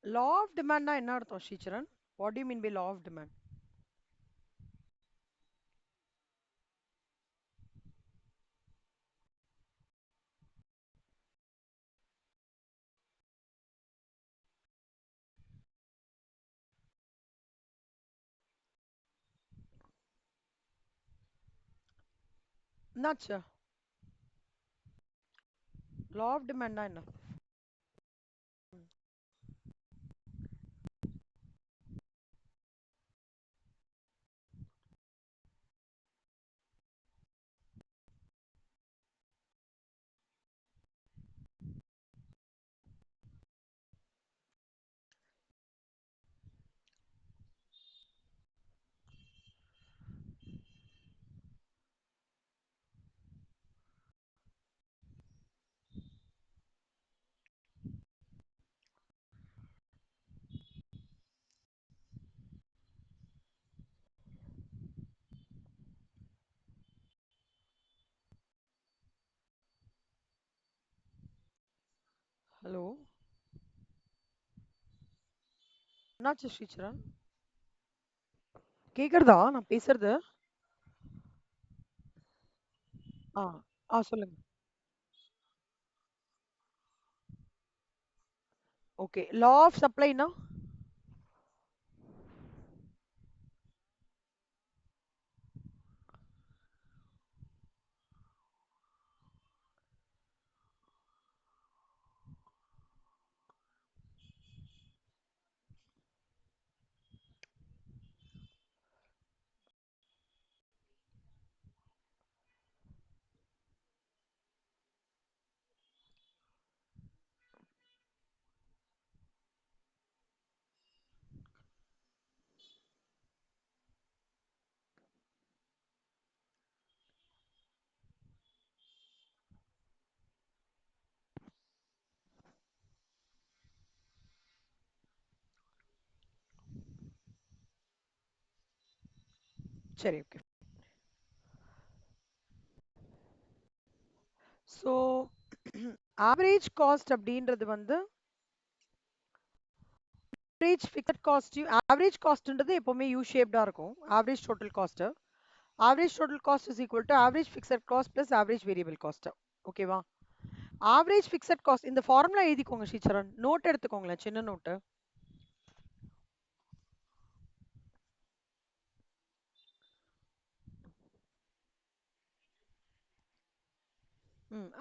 law of demand na enna artham Sricharan? What do you mean by law of demand? என்னாச்சு? law of demand na enna? Hello, என்னாச்சு ஸ்ரீச்சரன்? கேக்குறதா நான் பேசுறது? ஆ ஆ சொல்லுங்க. ஓகே, லா ஆஃப் சப்ளைனா? சரி, ஓகே. ஸோ ஆவரேஜ் காஸ்ட் அப்படின்றது வந்து ஆவரேஜ் ஃபிக்ஸட் காஸ்ட்டையும் ஆவரேஜ் காஸ்ட்ன்றது எப்பவுமே யூ ஷேப்டா இருக்கும். Average total cost, average total cost is equal to average fixed cost plus average variable cost. ஓகேவா? ஆவரேஜ் ஃபிக்ஸட் காஸ்ட் இந்த ஃபார்முலா எழுதிக்கோங்க ஸ்ரீச்சரன், நோட் எடுத்துக்கோங்களேன், சின்ன note.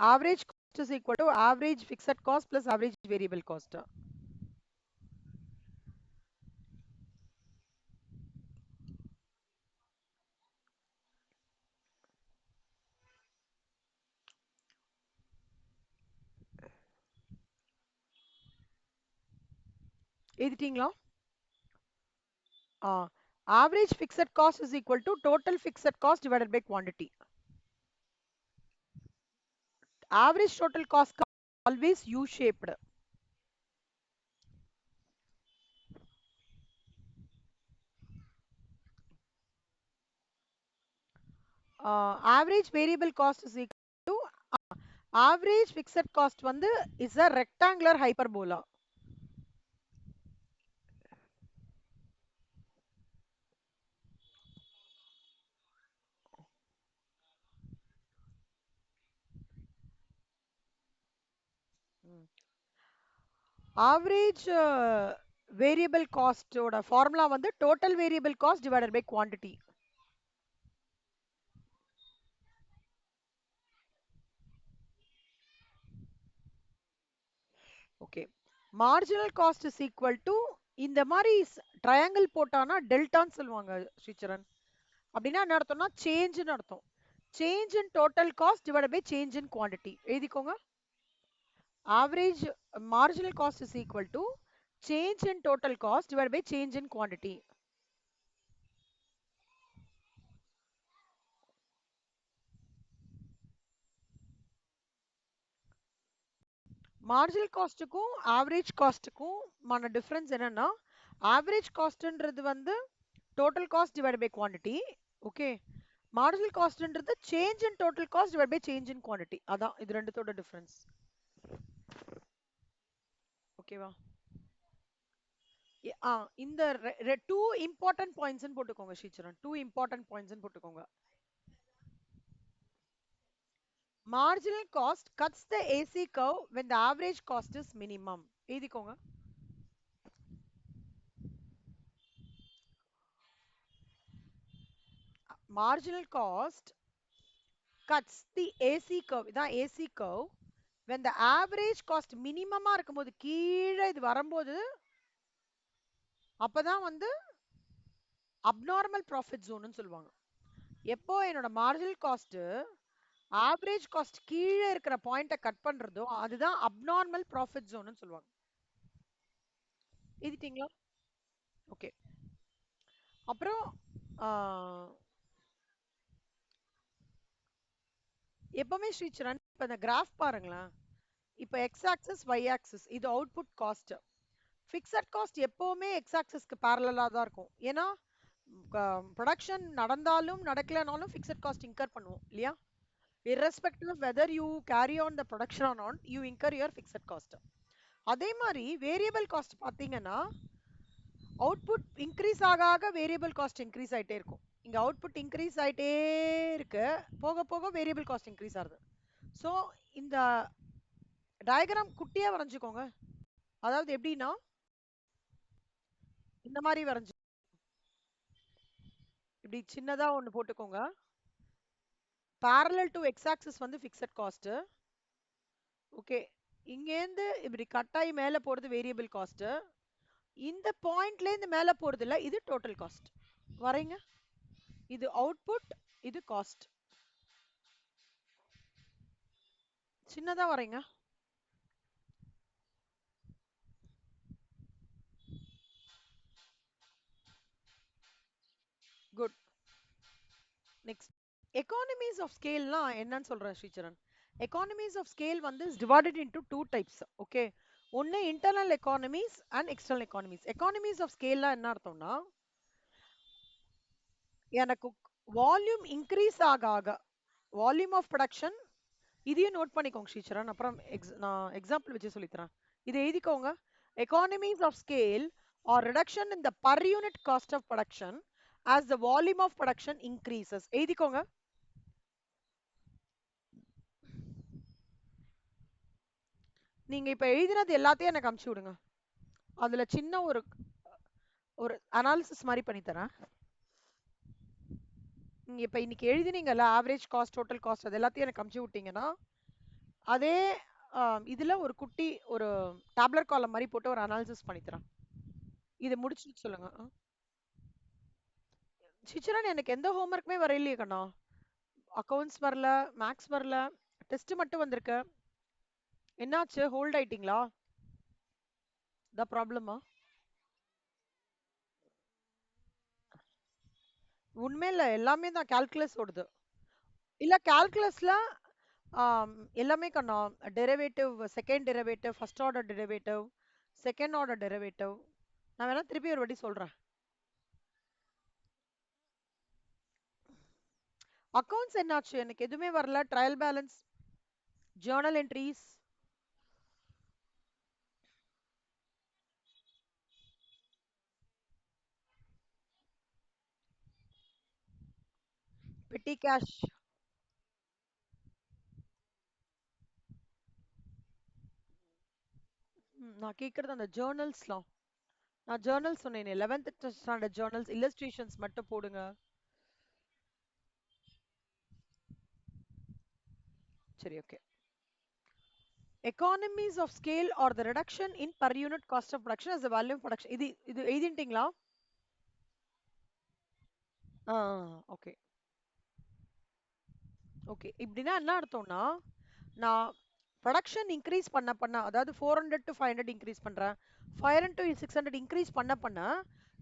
Average cost is equal to average fixed cost plus average variable cost. எழுதிட்டீங்களா? Average fixed cost is equal to total fixed cost divided by quantity. Average total cost always U-shaped. Average variable cost is equal to average fixed cost வந்து is a rectangular hyperbola. Average variable cost ஓட formula வந்து total variable cost divided by quantity. Okay. Marginal cost is equal to இந்த மாதிரி triangle போட்டானா டெல்டான்னு சொல்லுவாங்க ஸ்ரீச்சரன். அப்படின்னா என்ன அர்த்தம்னா சேஞ்ச்னு அர்த்தம். Change in total cost divided by change in quantity எழுதிக்கோங்க. Average marginal cost is equal to change in total cost divided by change in quantity. Marginal காஸ்ட்டுக்கும் ஆவரேஜ் காஸ்ட்டுக்கும் மான டிஃபரன்ஸ் என்னன்னா, ஆவரேஜ் காஸ்ட்ன்றது வந்து total cost divide by quantity. Okay, marginal காஸ்ட்ன்றது change in total cost divide by change in quantity. அதான் இது ரெண்டுத்தோட difference. ஓகேவா? இந்த டூ இம்பார்ட்டன்ட் பாயிண்ட்ஸ் போட்டுக்கோங்க ஸ்ரீச்சரன். டூ இம்பார்ட்டன்ட் பாயிண்ட்ஸ் போட்டுக்கோங்க. Marginal cost cuts the AC curve when the average cost is minimum. எழுதிக்கோங்க. Marginal cost cuts the AC curve. இதான் AC curve. When the average cost minimum இருக்கும்போது கீழே இது வரும்போது அப்பதான் வந்து அப்நார்மல் ப்ராஃபிட் ஜோன்னு சொல்லுவாங்க. எப்போ என்னோட மார்ஜினல் காஸ்ட் ஆவரேஜ் காஸ்ட் கீழே இருக்கிற பாயிண்ட கட் பண்றதோ அதுதான் அப்நார்மல் ப்ராஃபிட் ஜோன்னு சொல்லுவாங்க. எழுதிட்டீங்களா? ஓகே. அப்புறம் எப்பவுமே ஸ்ரீச்சரன் இப்ப இந்த கிராஃப் பாருங்களேன். இப்ப எக்ஸ் ஆக்சிஸ் ஒய் ஆக்சிஸ் இது அவுட்புட் காஸ்ட். ஃபிக்ஸட் காஸ்ட் எப்பவுமே எக்ஸ் ஆக்சிஸ்க்கு பேரலா தான் இருக்கும். ஏன்னா ப்ரொடக்ஷன் நடந்தாலும் நடக்கலனாலும் ஃபிக்ஸட் காஸ்ட் இன்கர் பண்ணுவோம் இல்லையா? irrespective of whether you carry on the production or not, you incur your fixed cost. அதே மாதிரி வேரியபிள் காஸ்ட் பாத்தீங்கன்னா அவுட்புட் இன்க்ரீஸ் ஆக ஆக வேரியபிள் காஸ்ட் இன்க்ரீஸ் ஆயிட்டே இருக்கும். இங்க அவுட்புட் இன்க்ரீஸ் ஆயிட்டே இருக்கு, போக போக வேரியபிள் காஸ்ட் இன்க்ரீஸ் ஆகுது. ஸோ இந்த டயக்ராம் குட்டியா வரைஞ்சுக்கோங்க. அதாவது எப்படின்னா இந்த மாதிரி வரைஞ்சு இப்படி சின்னதா ஒண்ணு போட்டுக்கோங்க. parallel to x axis வந்து ஃபிக்ஸட் காஸ்ட். ஓகே, இங்கேருந்து இப்படி கட்டாயி மேல போறது வேரியபிள் காஸ்ட். இந்த பாயிண்ட்ல இருந்து மேல போறது இல்ல, இது டோட்டல் காஸ்ட். வரீங்க, இது அவுட்புட், இது காஸ்ட். சின்னதா வரீங்க. குட். நெக்ஸ்ட், எக்கானமிஸ் ஆஃப் ஸ்கேல்னா என்னன்னு சொல்றேன் ஸ்ரீச்சரன். எக்கானமிஸ் ஆஃப் ஸ்கேல் வந்து divided into two types. Okay, ஒன்னு internal economies and external economies. Economies of ஸ்கேல்னா என்ன அர்த்தம்னா, எனக்கு வால்யூம் இன்க்ரீஸ் ஆக ஆக வால்யூம் ஆஃப் ப்ரொடக்ஷன், இதையும் நோட் பண்ணிக்கோங்க ஸ்ரீச்சரன். அப்புறம் நான் எக்ஸாம்பிள் வச்சு சொல்லித்தரேன். இதை எழுதிக்கோங்க. Economies of scale are reduction in the per unit cost of production as the volume of production increases. எழுதிக்கோங்க. நீங்க இப்ப எழுதினது எல்லாத்தையும் எனக்கு அனுப்பிச்சு விடுங்க. அதுல சின்ன ஒரு ஒரு அனாலிசிஸ் மாதிரி பண்ணி தரேன். நீங்க இப்ப இன்னைக்கு எழுதினீங்கல்ல ஆவரேஜ் காஸ்ட், டோட்டல் காஸ்ட், அது எல்லாத்தையும் எனக்கு அனுப்பிச்சு விட்டீங்கன்னா அதே இதுல ஒரு குட்டி ஒரு டேப்லர் காலம் மாதிரி போட்டு ஒரு அனாலிசிஸ் பண்ணி தரேன். இது முடிச்சுட்டு சொல்லுங்க. சிச்சரன் எனக்கு எந்த ஹோம்ஒர்க்குமே வரையிலையே கண்ணா. அக்கவுண்ட்ஸ் வரல, மேக்ஸ் வரல, டெஸ்ட் மட்டும் வந்திருக்கு. என்னாச்சு, ஹோல்ட் ஆயிட்டீங்களா? த ப்ராப்ளமா? உண்மையில எல்லாமே தான் கால்குலஸ் ஓடுது. இல்ல கால்குலஸ்ல எல்லாமே கண்ணா, derivative, second derivative, first order derivative, second order derivative. நான் வேணா திருப்பி ஒரு வாட்டி சொல்றேன். அக்கவுண்ட்ஸ் என்னாச்சு, எனக்கு எதுவுமே வரல. ட்ரையல் பேலன்ஸ், ஜேர்னல் என்ட்ரிஸ், பெட்டி கேஷ். நான் கேக்குறது அந்த ஜேர்னல்ஸ்லாம். நான் ஜேர்னல்ஸ் சொன்னேன், 11th ஸ்டாண்டர்ட் ஜேர்னல்ஸ் இல்லஸ்ட்ரேஷன்ஸ் மட்டும் போடுங்க. சரி, okay. economies of scale or the reduction in per unit cost of production as the volume of production. இது எழுதிட்டீங்களா? Okay okay. இப்படின்னா என்ன அர்த்தம்னா, நான் ப்ரொடக்ஷன் இன்க்ரீஸ் பண்ண பண்ண, அதாவது 400 to 500 இன்க்ரீஸ் பண்றேன், 500 to 600 இன்க்ரீஸ் பண்ண பண்ண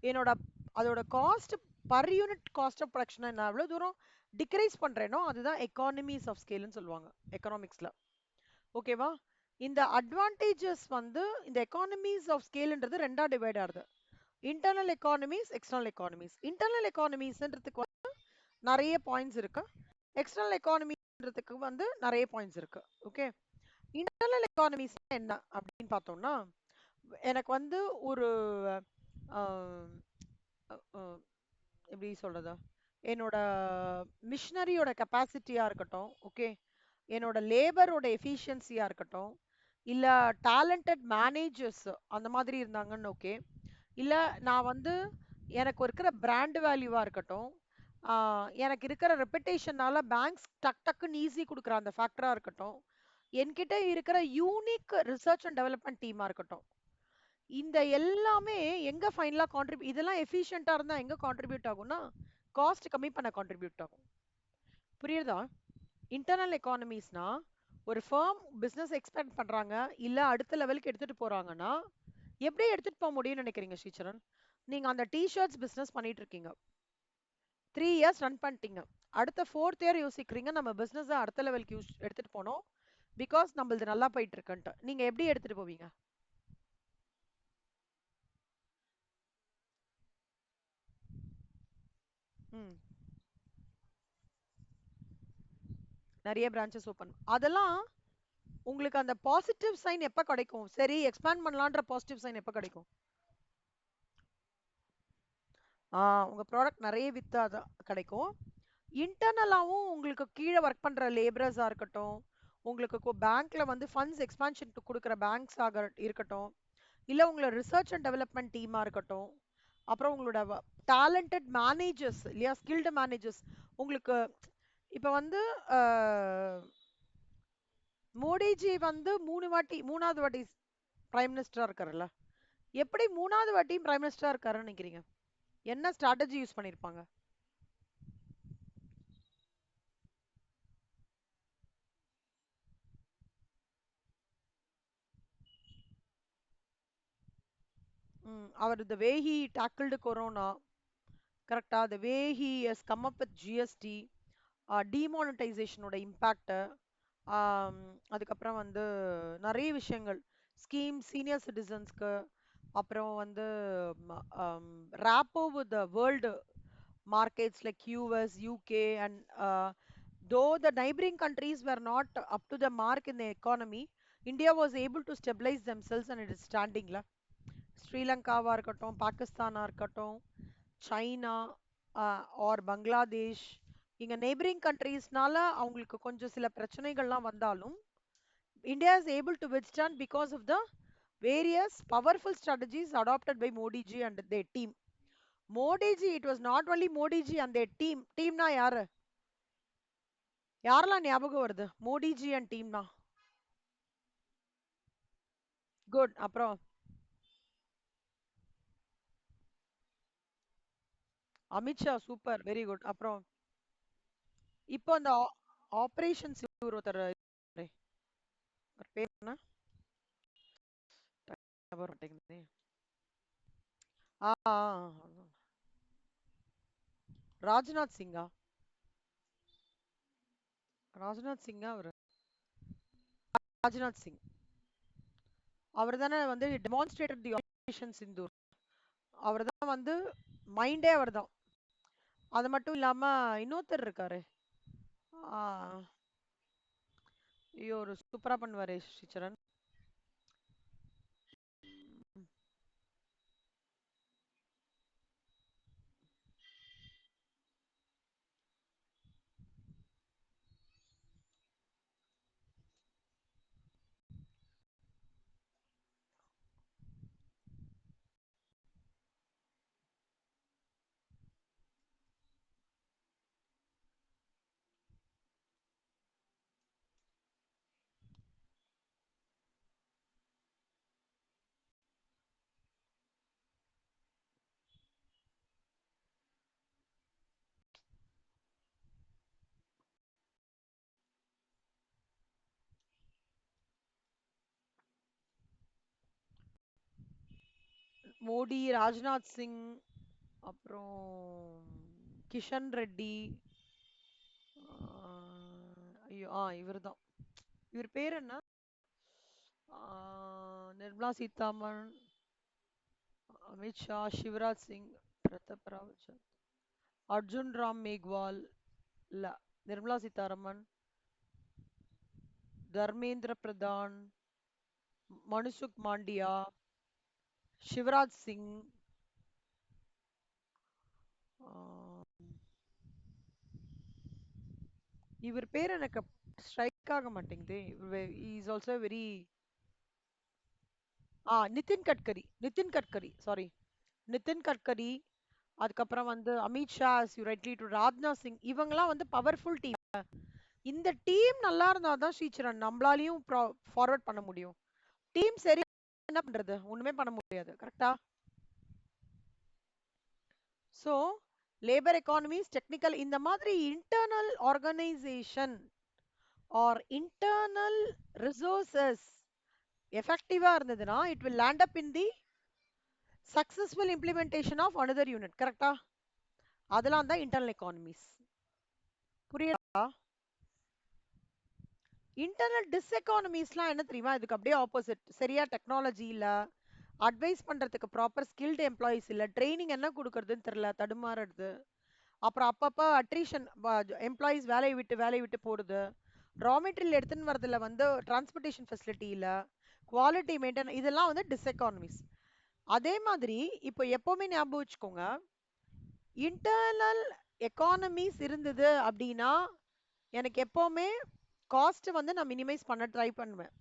என்னோட அதோட cost per unit cost of ப்ரொடக்ஷனை நான் எவ்வளவு தூரம் டிக்ரீஸ் பண்றேனோ அதுதான் எக்கானமிஸ் ஆஃப் ஸ்கேல்னு சொல்லுவாங்க எக்கனாமிக்ஸ்ல. ஓகேவா? இந்த அட்வான்டேஜஸ் வந்து இந்த எக்கானமிஸ் ஆஃப் ஸ்கேல்ன்றது ரெண்டா டிவைட் ஆகுது. Internal economies, external economies. Internal எக்கானமிஸ்ன்றதுக்கு வந்து நிறைய பாயிண்ட்ஸ் இருக்கு, எக்ஸ்டர்னல் எக்கானமின்றதுக்கு வந்து நிறைய பாயிண்ட்ஸ் இருக்கு. ஓகே, இன்டர்னல் எக்கானமிஸ் என்ன அப்படின்னு பார்த்தோம்னா, எனக்கு வந்து ஒரு சொல்றது, என்னோட மிஷினரியோட கெப்பாசிட்டியா இருக்கட்டும், ஓகே, என்னோட லேபரோட எஃபிஷியன்சியா இருக்கட்டும், இல்ல டேலண்டட் மேனேஜர்ஸ் அந்த மாதிரி இருந்தாங்கன்னு ஓகே, இல்ல நான் வந்து எனக்கு இருக்கிற பிராண்ட் வேல்யூவா இருக்கட்டும், எனக்கு இருக்கிற ரெப்புடேஷனால பேங்க்ஸ் டக் டக்குன்னு ஈஸி கொடுக்குற அந்த ஃபேக்டரா இருக்கட்டும், என்கிட்ட இருக்கிற யூனிக் ரிசர்ச் அண்ட் டெவலப்மெண்ட் டீமா இருக்கட்டும், இந்த எல்லாமே எங்க ஃபைனலா கான்ட்ரிபியூட், இதெல்லாம் எஃபிஷியன்ட்டா இருந்தா எங்க கான்ட்ரிபியூட் ஆகும்னா காஸ்ட் கம்மி பண்ண கான்ட்ரிபியூட் ஆகும். புரியுதா? இன்டர்னல் எக்கானமிஸ்னா ஒரு ஃபர்ம் பிசினஸ் எக்ஸ்பேண்ட் பண்றாங்க இல்ல அடுத்த லெவலுக்கு எடுத்துட்டு போறாங்கன்னா எப்படி எடுத்துட்டு போக முடியும்னு நினைக்கிறீங்க ஸ்ரீச்சரன்? நீங்க அந்த டிஷர்ட்ஸ் பிசினஸ் பண்ணிட்டு இருக்கீங்க, 3 இயர்ஸ் ரன் பண்ணிட்டீங்க, அடுத்த 4th இயர் யோசிக்கிறீங்க நம்ம பிசினஸ் அடுத்த லெவலுக்கு எடுத்துட்டு போனோம் பிகாஸ் நம்மளது நல்லா போயிட்டு இருக்குன்ட்டு, நீங்க எப்படி எடுத்துட்டு போவீங்க? ம், நிறைய பிரான்ச்சஸ் ஓபன், அதெல்லாம் உங்களுக்கு அந்த பாசிட்டிவ் சைன் எப்ப கிடைக்கும்? சரி எக்ஸ்பேண்ட் பண்ணலான்ற பாசிட்டிவ் சைன் எப்ப கிடைக்கும்? உங்க ப்ராடக்ட் நிறைய வித்தா தான் கிடைக்கும். இன்டர்னலாவும் உங்களுக்கு கீழே ஒர்க் பண்ற லேபரர்ஸா இருக்கட்டும், உங்களுக்கு பேங்க்ல வந்து ஃபண்ட்ஸ் எக்ஸ்பான்ஷன் கொடுக்குற பேங்க்ஸ் ஆக இருக்கட்டும், இல்ல உங்களோட ரிசர்ச் அண்ட் டெவலப்மெண்ட் டீமா இருக்கட்டும், அப்புறம் உங்களோட டேலண்டட் மேனேஜர்ஸ் இல்லையா, ஸ்கில்டு மேனேஜர்ஸ், உங்களுக்கு இப்ப வந்து மோடிஜி வந்து 3 வாட்டி 3வது வாட்டி பிரைம் மினிஸ்டரா இருக்காருல்ல, எப்படி 3வது வாட்டி பிரைம் மினிஸ்டரா இருக்காருன்னு நினைக்கிறீங்க? என்ன ஸ்ட்ராட்டஜி யூஸ் பண்ணிருப்பாங்க? அவர் the way he tackled corona, கரெக்டா, the way he has come up with GST, டிமானிட்டைசேஷனோட இம்பாக்ட், அதுக்கப்புறம் வந்து நிறைய விஷயங்கள், ஸ்கீம் சீனியர் சிட்டிசன்ஸ்க்கு, அப்புறம் வந்து rapport with world markets like US, UK, and though the neighboring countries were not up to the mark in the economy, India was able to stabilize themselves and it is standing la. ஸ்ரீலங்காவா இருக்கட்டும், பாகிஸ்தானா இருக்கட்டும், China R Bangladesh, இங்க neighbouring கண்ட்ரீஸ்னால அவங்களுக்கு கொஞ்சம் சில பிரச்சனைகள்லாம் வந்தாலும் India is able to withstand because of the various powerful strategies adopted by Modi ji and their team. Modi ji, it was not only Modi ji and their team. Teamனா யாரு? யாரெல்லாம் ஞாபகம் வருது மோடி ஜி அண்ட் டீம்னா? குட். அப்புறம் Amit Shah, super, very good. அப்புறம் இப்போ அந்த operations ஒருத்தர் இருக்காரே, அவர் பேர் என்ன? ஞாபகம் வர மாட்டேங்குதே. ராஜ்நாத் சிங்கா? ராஜ்நாத் சிங்கா அவரு? ராஜ்நாத் சிங் அவர் தானே வந்து டெமான்ஸ்ட்ரேட்டட் தி ஆபரேஷன் சிந்தூர், அவர் தான் வந்து மைண்டே அவர் தான். அது மட்டும் இல்லாம இன்னொருத்தர் இருக்காரு, ஐயோ ஒரு சூப்பரா பண்ணுவாரு ஸ்ரீச்சரன். மோடி, ராஜ்நாத் சிங், அப்புறம் கிஷன் ரெட்டி, ஐயோ இவர் தான், இவர் பேர் என்ன, நிர்மலா சீதாராமன், அமித்ஷா, சிவராஜ் சிங், பிரதாப் ராவ், அர்ஜுன் ராம் மேக்வால், இல்ல நிர்மலா சீதாராமன், தர்மேந்திர பிரதான், மனுசுக் மாண்டியா, சிவராஜ் சிங், இவர் பேர் எனக்கு ஸ்ட்ரைக் ஆக மாட்டேங்குது. Is also very Nitin Gadkari. Nitin Gadkari, sorry. Nitin Gadkari. அதுக்கப்புறம் வந்து Amit Shah, as you rightly to Rajnath Singh, இவங்கெல்லாம் வந்து பவர்ஃபுல் டீம். இந்த டீம் நல்லா இருந்தா தான் ஸ்ரீசரண் நம்மளாலையும் ஃபார்வர்ட் பண்ண முடியும். டீம் சரி, என்ன பண்றது? ஒண்ணுமே பண்ண முடியாது. கரெக்டா? சோ லேபர் எக்கானமிஸ், டெக்னிக்கல், இந்த மாதிரி internal organisation or internal resources எஃபெக்டிவா இருந்ததுன்னா it will land up in the successful implementation of another unit. கரெக்டா? அதெல்லாம் தான் இன்டர்னல் எக்கானமிஸ். புரியுதா? இன்டர்னல் டிஸ்எக்கானமிஸ்லாம் என்ன தெரியுமா? இதுக்கு அப்படியே ஆப்போசிட். சரியா டெக்னாலஜி இல்ல, அட்வைஸ் பண்றதுக்கு ப்ராப்பர் ஸ்கில்டு எம்ப்ளாயிஸ் இல்ல, ட்ரைனிங் என்ன கொடுக்கறதுன்னு தெரியல, தடுமாறுறது. அப்புறம் அப்பப்ப அட்ரிஷன், எம்ப்ளாயிஸ் வேலையை விட்டு போடுது. ரா மெட்டீரியல் எடுத்துன்னு வரதுல வந்து டிரான்ஸ்போர்ட்டேஷன் ஃபெசிலிட்டி இல்ல, குவாலிட்டி மெயின்டைன், இதெல்லாம் வந்து டிஸ்எக்கானமிஸ். அதே மாதிரி இப்போ எப்பவுமே ஞாபகம் வச்சுக்கோங்க, இன்டர்னல் எக்கானமிஸ் இருந்தது அப்படின்னா எனக்கு எப்பவுமே காஸ்ட் வந்து நான் மினிமைஸ் பண்ண ட்ரை பண்ணுவேன்.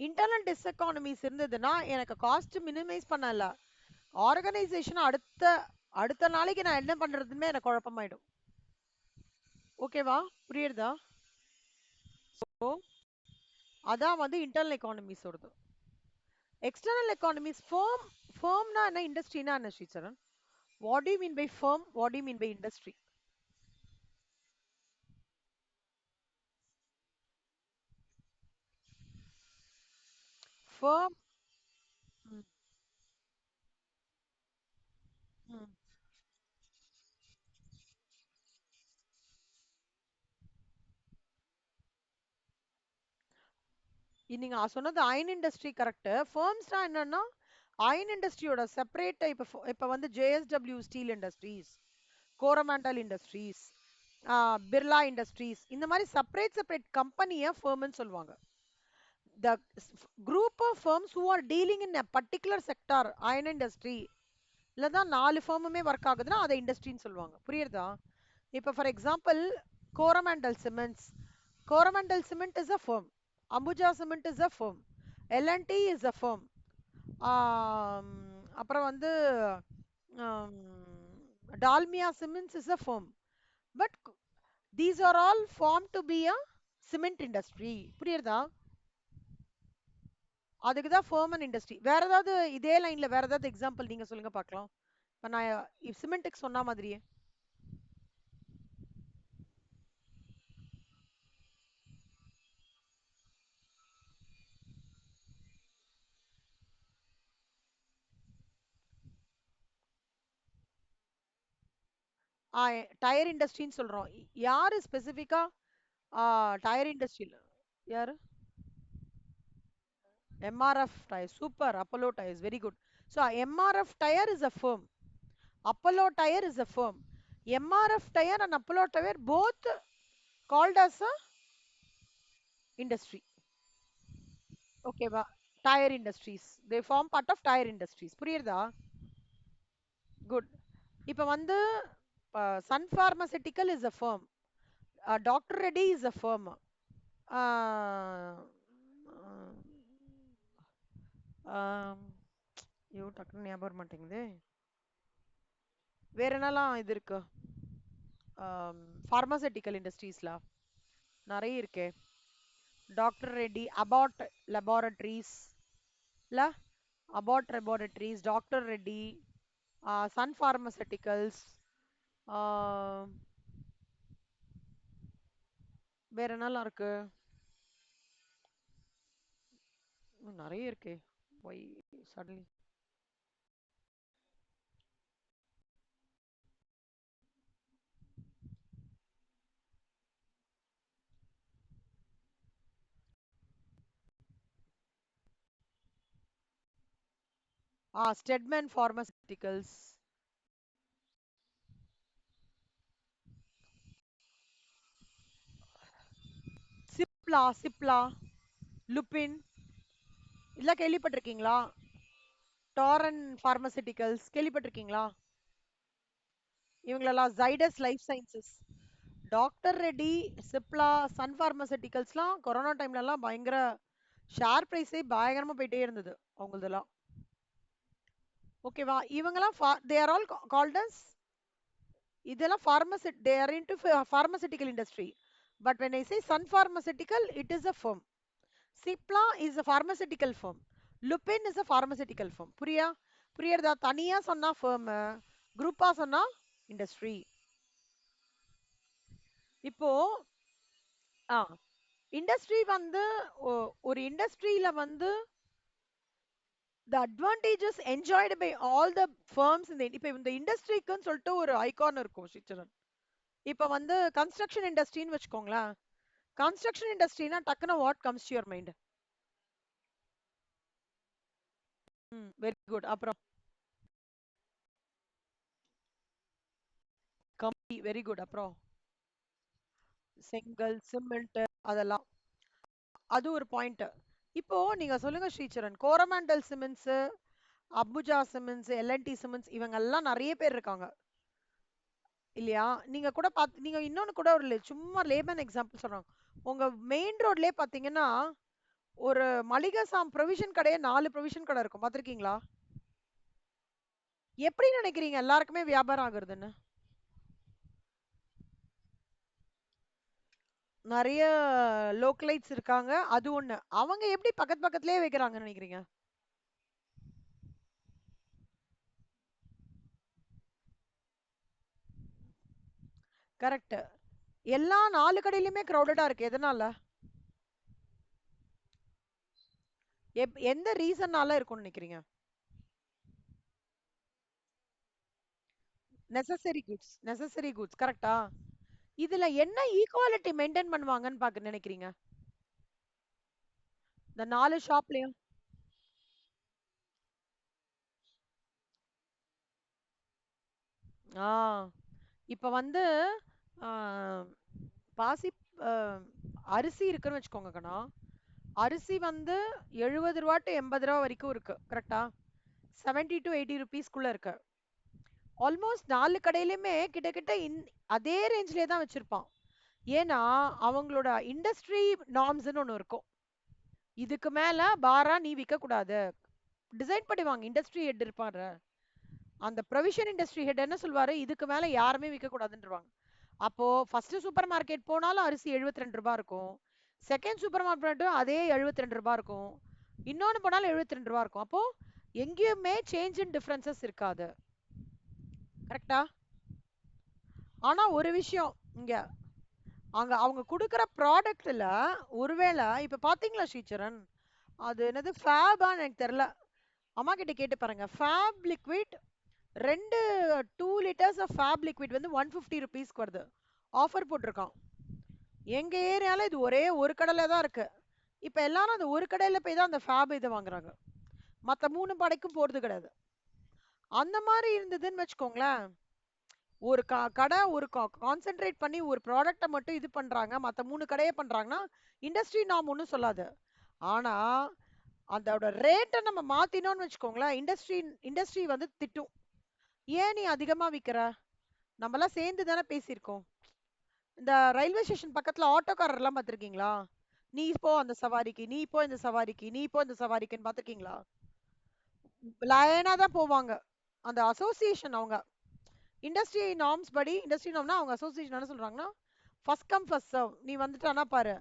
இன்டர்னல் டிஸ்எக்கானமிஸ் இருந்ததுன்னா எனக்கு காஸ்ட் மினிமைஸ் பண்ணல, ஆர்கனைசேஷன் அடுத்த அடுத்த நாளைக்கு நான் என்ன பண்றதுமே எனக்கு குழப்பமாயிடும். ஓகேவா? புரியுறதா? ஸோ அதான் வந்து இன்டர்னல் எக்கானமிஸ் வருது. எக்ஸ்டர்னல் எக்கானமிஸ், ஃபேம்னா என்ன, இண்டஸ்ட்ரினா என்ன Sricharan? What do you mean by firm, what do you mean by industry? Firm. நீங்க சொன்னது அயன் இண்டஸ்ட்ரி கரெக்ட். ஃபேர்ம்ஸ்னா என்னன்னா அயன் இண்டஸ்ட்ரியோட செப்பரேட். இப்ப வந்து JSW steel industries, Coromandel industries, Birla industries, இந்த மாதிரி செப்பரேட் செப்பரேட் கம்பெனியை ஃபேர்ம்னு சொல்லுவாங்க. The group of firms who are dealing in a particular sector, iron industry, இல்ல தான் 4 ஃபேமுமே ஒர்க் ஆகுதுன்னா அதை இண்டஸ்ட்ரின்னு சொல்லுவாங்க. புரியுறதா? இப்போ for example Coromandel cements, Coromandel cement is a firm, Ambuja cement is a firm, L and T is a firm, அப்புறம் வந்து Dalmia cements is a firm. But these are all form to be a cement industry. புரியுறதா? அதுக்கு தான் ஃபேம் அண்ட் இண்டஸ்ட்ரி. வேற ஏதாவது இதே லைன்ல வேற ஏதாவது எக்ஸாம்பிள் நீங்க சொல்லுங்க பார்க்கலாம். இப்போ நான் சிமெண்ட்டுக்கு சொன்ன மாதிரியே. டயர் இண்டஸ்ட்ரின்னு சொல்றோம். யாரு ஸ்பெசிஃபிக்கா டயர் இண்டஸ்ட்ரியில்? யாரு? MRF tyre, super. Apollo tyres, very good. So MRF tyre is a firm, Apollo tyre is a firm. MRF tyre and Apollo tyre both called as a industry. ஓகேவா? Tyre industries, they form part of tyre industries. புரியுறதா? Good. இப்போ வந்து Sun pharmaceutical is a firm, doctor Reddy is a firm, ஐயோ டக்குன்னு ஞாபகம் வர மாட்டேங்குது. வேற என்னலாம் இது இருக்கு ஃபார்மசூட்டிக்கல் இண்டஸ்ட்ரீஸ்ல? நிறைய இருக்கே. டாக்டர் ரெட்டி, அபாட் லெபார்டரிஸ், இல்ல Abbott laboratories, doctor Reddy, Sun pharmaceuticals, வேற என்னலாம் இருக்கு? நிறைய இருக்கே. Why suddenly. Stedman pharmaceuticals, Cipla, Lupin, இதெல்லாம் கேள்விப்பட்டிருக்கீங்களா? டாரன் ஃபார்மசூட்டிக்கல்ஸ் கேள்விப்பட்டிருக்கீங்களா? இவங்களெல்லாம் Zydus life sciences, doctor Reddy, Cipla, Sun பார்மசூட்டிகல்ஸ்லாம் கொரோனா டைம்லலாம் பயங்கர ஷேர் ப்ரைஸே பயங்கரமா போயிட்டே இருந்தது அவங்களதெல்லாம். ஓகேவா? இவங்கலாம் they are all called as இதெல்லாம் they are into pharmaceutical industry. But when I say Sun Pharmaceutical, it is a firm. Cipla is a pharmaceutical firm. Lupin is a pharmaceutical firm. புரியுறதா? தனியா சொன்னா firm, குரூப்பா சொன்னா industry. இப்போ industry வந்து ஒரு இண்டஸ்ட்ரியில வந்து the advantages enjoyed by all the firms in the இப்ப இந்த இண்டஸ்ட்ரிக்குன்னு சொல்லிட்டு ஒரு ஐகான் இருக்கும் ஸ்ரீச்சரன். இப்ப வந்து கன்ஸ்ட்ரக்ஷன் இண்டஸ்ட்ரின்னு வச்சுக்கோங்களேன். கன்ஸ்ட்ரக்ஷன் இண்டஸ்ட்ரினா டக்குனு what comes to your mind? Very good. அப்புறம் கம்பி, வெரி குட். அப்புறம் செங்கல், சிமெண்ட், அதெல்லாம். அது ஒரு பாயிண்ட். இப்போ நீங்க சொல்லுங்க Sricharan, Coromandel cements, Ambuja cements, L and T cements, இவங்க எல்லாம் நிறைய பேர் இருக்காங்க இல்லையா? நீங்க கூட நீங்க இன்னொன்னு கூட ஒரு சும்மா லேமன் எக்ஸாம்பிள் சொல்றாங்க. உங்க மெயின் ரோட்லயே பாத்தீங்கன்னா ஒரு மளிகை ப்ரொவிஷன் கடையே 4 ப்ரொவிஷன் கடை இருக்கும், பாத்திருக்கீங்களா? எப்படி நினைக்கிறீங்க எல்லாருக்குமே வியாபாரம் ஆகுறதுன்னு? நிறைய லோக்கலைட்ஸ் இருக்காங்க, அது ஒண்ணு. அவங்க எப்படி பக்கத்து பக்கத்துலயே வைக்கிறாங்கன்னு நினைக்கிறீங்க? கரெக்ட். எல்லா 4 கடையிலுமே கிரௌடடா இருக்கு, எதனால? எந்த ரீசன்னால இருக்கும்னு நினைக்கிறீங்க? நெசசரி குட்ஸ், கரெக்டா? இதுல என்ன ஈக்குவாலிட்டி மெயின்டைன் பண்ணுவாங்கன்னு பாக்க நினைக்கிறீங்க இந்த 4 ஷாப்லயும்? ஆ இப்ப வந்து ஆ, பாசி ஆ, அரிசி இருக்குன்னு வச்சுக்கோங்க கண்ணா. அரிசி வந்து 70 ரூபா டு 80 ரூபா வரைக்கும் இருக்கு, கரெக்டா? 70 டு 80 ருபீஸ்க்குள்ள இருக்கு. ஆல்மோஸ்ட் 4 கடையிலுமே கிட்டத்தட்ட அதே ரேஞ்ச்லயே தான் வச்சிருப்பான். ஏன்னா அவங்களோட இண்டஸ்ட்ரி நார்ம்ஸ்னு ஒண்ணு இருக்கும். இதுக்கு மேல பாரா நீ விற்க கூடாது டிசைன் பண்ணுவாங்க. இண்டஸ்ட்ரி ஹெட் இருப்பாரு, அந்த ப்ரொவிஷன் இண்டஸ்ட்ரி ஹெட் என்ன சொல்வாரு, இதுக்கு மேல யாருமே விற்க கூடாதுன்றவாங்க. அப்போ ஃபர்ஸ்ட் சூப்பர் மார்க்கெட் போனாலும் அரிசி 72 ரூபாய் இருக்கும், செகண்ட் சூப்பர் மார்க்கெட்டும் அதே 72 ரூபாய் இருக்கும், இன்னொன்னு போனாலும் 72 ரூபாய் இருக்கும். அப்போ எங்கேயுமே சேஞ்ச் இன் டிஃபரன்சஸ் இருக்காது, கரெக்டா? ஆனா ஒரு விஷயம் இங்க, அங்க அவங்க கொடுக்குற ப்ராடக்ட்ல ஒருவேளை இப்ப பாத்தீங்களா ஸ்ரீச்சரன், அது என்னது ஃபேபான்னு எனக்கு தெரியல, அம்மா கிட்ட கேட்டு பாருங்க. ஃபேப் லிக்விட் 2 2 லிட்டர்ஸ் ஆஃப் ஃபேப் லிக்விட் வந்து 150 ருபீஸ்க்கு வருது, ஆஃபர் போட்டிருக்கான். எங்க ஏரியால இது ஒரே ஒரு கடையில தான் இருக்கு. இப்ப எல்லாரும் அந்த ஒரு கடையில போய் தான் அந்த ஃபேப் இதை வாங்குறாங்க, மத்த 3 கடைக்கும் போறது கிடையாது. அந்த மாதிரி இருந்ததுன்னு வச்சுக்கோங்களேன், ஒரு கடை ஒரு கான்சென்ட்ரேட் பண்ணி ஒரு ப்ராடக்ட்டை மட்டும் இது பண்றாங்க, மத்த 3 கடையே பண்றாங்கன்னா இண்டஸ்ட்ரி நாம் ஒன்றும் சொல்லாது. ஆனா அதோட ரேட்டை நம்ம மாத்தினோம்னு வச்சுக்கோங்களேன், இண்டஸ்ட்ரி வந்து திட்டும். ஏன் நீ அதிகமா விக்கிற? நம்மலாம் சேர்ந்து தானே பேசியிருக்கோம். இந்த ரயில்வே ஸ்டேஷன் பக்கத்துல ஆட்டோக்காரர் எல்லாம் பார்த்திருக்கீங்களா? நீ போ அந்த சவாரிக்கு, நீ போ இந்த சவாரிக்கு, நீ போ இந்த சவாரிக்குன்னு பார்த்திருக்கீங்களா? லைனா தான் போவாங்க. அந்த அசோசியேஷன் அவங்க இண்டஸ்ட்ரி நார்ம்ஸ் படி, இண்டஸ்ட்ரி நார்ம்னா அவங்க அசோசியேஷன் என்ன சொல்றாங்கன்னா, ஃபர்ஸ்ட் கம் ஃபர்ஸ்ட் சர்வ். நீ வந்துட்டானா பாரு,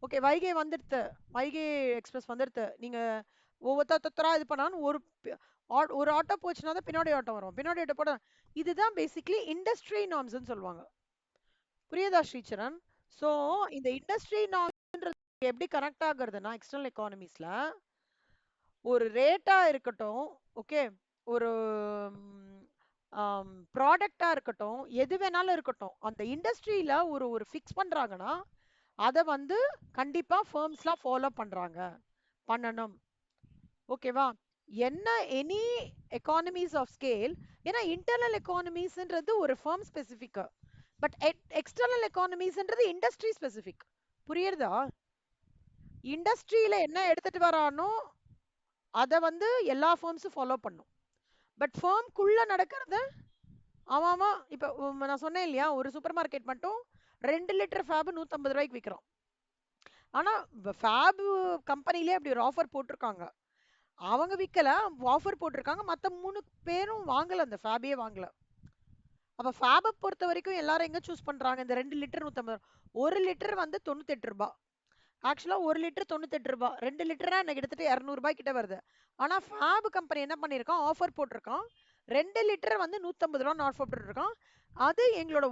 ஓகே வைகை வந்துடுத்து, வைகை எக்ஸ்பிரஸ் வந்துடுத்து, நீங்க ஒவ்வொருத்தரா இது பண்ணாலும் ஒரு ஆட்டோ போச்சுன்னா தான் பின்னாடி ஆட்டோ வரும், பின்னாடி ஆட்டோ போட. இதுதான் பேசிக்லி இண்டஸ்ட்ரி நார்ம்ஸ்னு சொல்லுவாங்க. புரியுதா ஸ்ரீச்சரன்? சோ இந்த இண்டஸ்ட்ரி நார்ம்ஸ்ன்றது எப்படி கனெக்ட் ஆகுறதுன்னா, எக்ஸ்டர்னல் எக்கானமிஸ்ல ஒரு ரேட்டா இருக்கட்டும், ஓகே, ஒரு ப்ராடக்டா இருக்கட்டும், எது வேணாலும் இருக்கட்டும், அந்த இண்டஸ்ட்ரியில ஒரு ஒரு ஃபிக்ஸ் பண்றாங்கன்னா அதை வந்து கண்டிப்பா ஃபர்ம்ஸ்லாம் ஃபாலோ பண்றாங்க, பண்ணணும். ஓகேவா? என்ன எனி எக்கானமிஸ் ஆஃப் ஸ்கேல், ஏன்னா இன்டர்னல் எக்கானமிஸ்ன்றது ஒரு ஃபர்ம் ஸ்பெசிஃபிக், பட் எக்ஸ்டர்னல் எக்கானமிஸ்ன்றது இண்டஸ்ட்ரி ஸ்பெசிஃபிக். புரியுறதா? இண்டஸ்ட்ரியில என்ன எடுத்துட்டு வரானோ அதை வந்து எல்லா ஃபர்ம்ஸும் ஃபாலோ பண்ணும். பட் ஃபர்ம்குள்ள நடக்கிறது ஆமா ஆமா. இப்ப நான் சொன்னேன் இல்லையா, ஒரு சூப்பர் மார்க்கெட் மட்டும் 2 லிட்டர் ஃபேப் 150 ரூபாய்க்கு விற்கிறோம். ஆனா ஃபேப் கம்பெனிலே அப்படி ஒரு ஆஃபர் போட்டிருக்காங்க. அவங்க விற்கல, ஆஃபர் போட்டிருக்காங்க. மத்த 3 பேரும் வாங்கல, அந்த ஃபேபையே வாங்கல. அப்ப ஃபேபை பொறுத்த வரைக்கும் எல்லாரும் எங்க சூஸ் பண்றாங்க? இந்த 2 லிட்டர் 150. 1 லிட்டர் வந்து 98 ரூபாய். ஆக்சுவலா 1 லிட்டர் 98 ரூபாய். 2 லிட்டர்னா எனக்கு கிட்டத்தட்ட 200 ரூபாய் கிட்ட வருது. ஆனா ஃபேப் கம்பெனி என்ன பண்ணிருக்கான்? ஆஃபர் போட்டிருக்கான். 2 லிட்டர் வந்து 150 ரூபாய் ஆஃபர் போட்டிருக்கான். அது எங்களோட